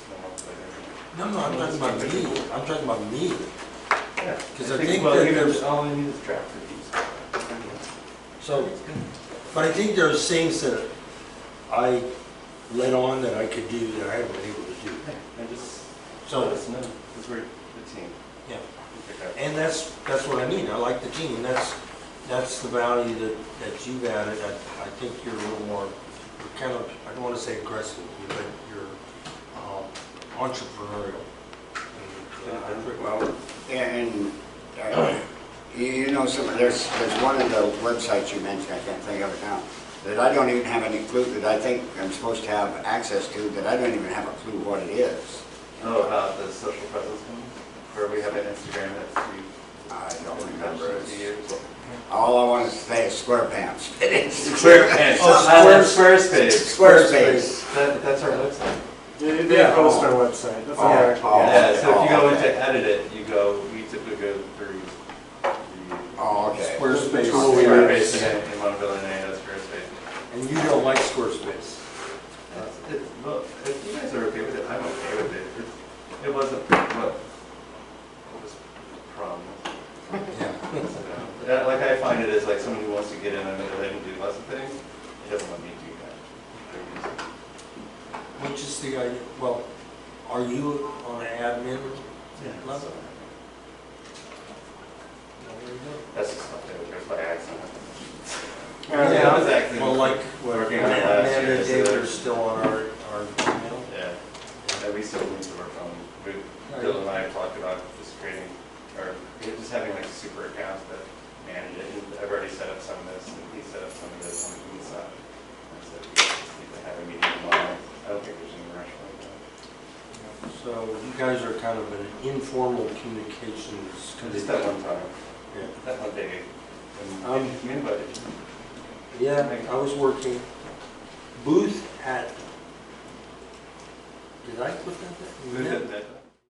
No, I'm talking about me, I'm talking about me. Yeah. 'Cause I think that there's- all I need is draft reviews. So, but I think there's things that I let on that I could do that I haven't been able to do. And just So, let us know, because we're the team. yeah, We pick up. and that's what I mean, I like the team, that's the value that you've added. I think you're a little more, you're kind of, I don't want to say aggressive, but you're entrepreneurial. And, Well, and, you know, there's one of the websites you mentioned, I can't think of it now, that I don't even have any clue, that I think I'm supposed to have access to, that I don't even have a clue what it is. Oh, about the social presence one, where we have an Instagram that we. I don't remember. Years. All I wanted to say is SquarePants. SquarePants. Oh, I love Squarespace. Squarespace. That's our website. They post our website. That's all right. Yeah, so if you go okay. into edit it, we typically go through the Oh, okay. Squarespace. Squarespace in Montville, MNA, that's Squarespace. And you don't like Squarespace? Well, if you guys are okay with it, I'm okay with it. It wasn't what was the problem. Yeah. Like I find it as like someone who wants to get in and let him do lots of things. He doesn't want me to do that. Which is the idea, well, are you on an admin level? That's just something that was by accident. Yeah, I was actually well, like, working on it last year. Amanda so David that- are still on our email. Yeah, and we still need to work on, Bill and I have talked about just creating, or just having like super accounts that manage it. And I've already set up some of this, and he set up some of this on the side. And so we just need to have a meeting tomorrow. I don't think there's any rush like that. So you guys are kind of an informal communications. Just that one time, Yeah. that one day. Um, You invited. Yeah, I was working. Booth at, did I put that there? Who's at that?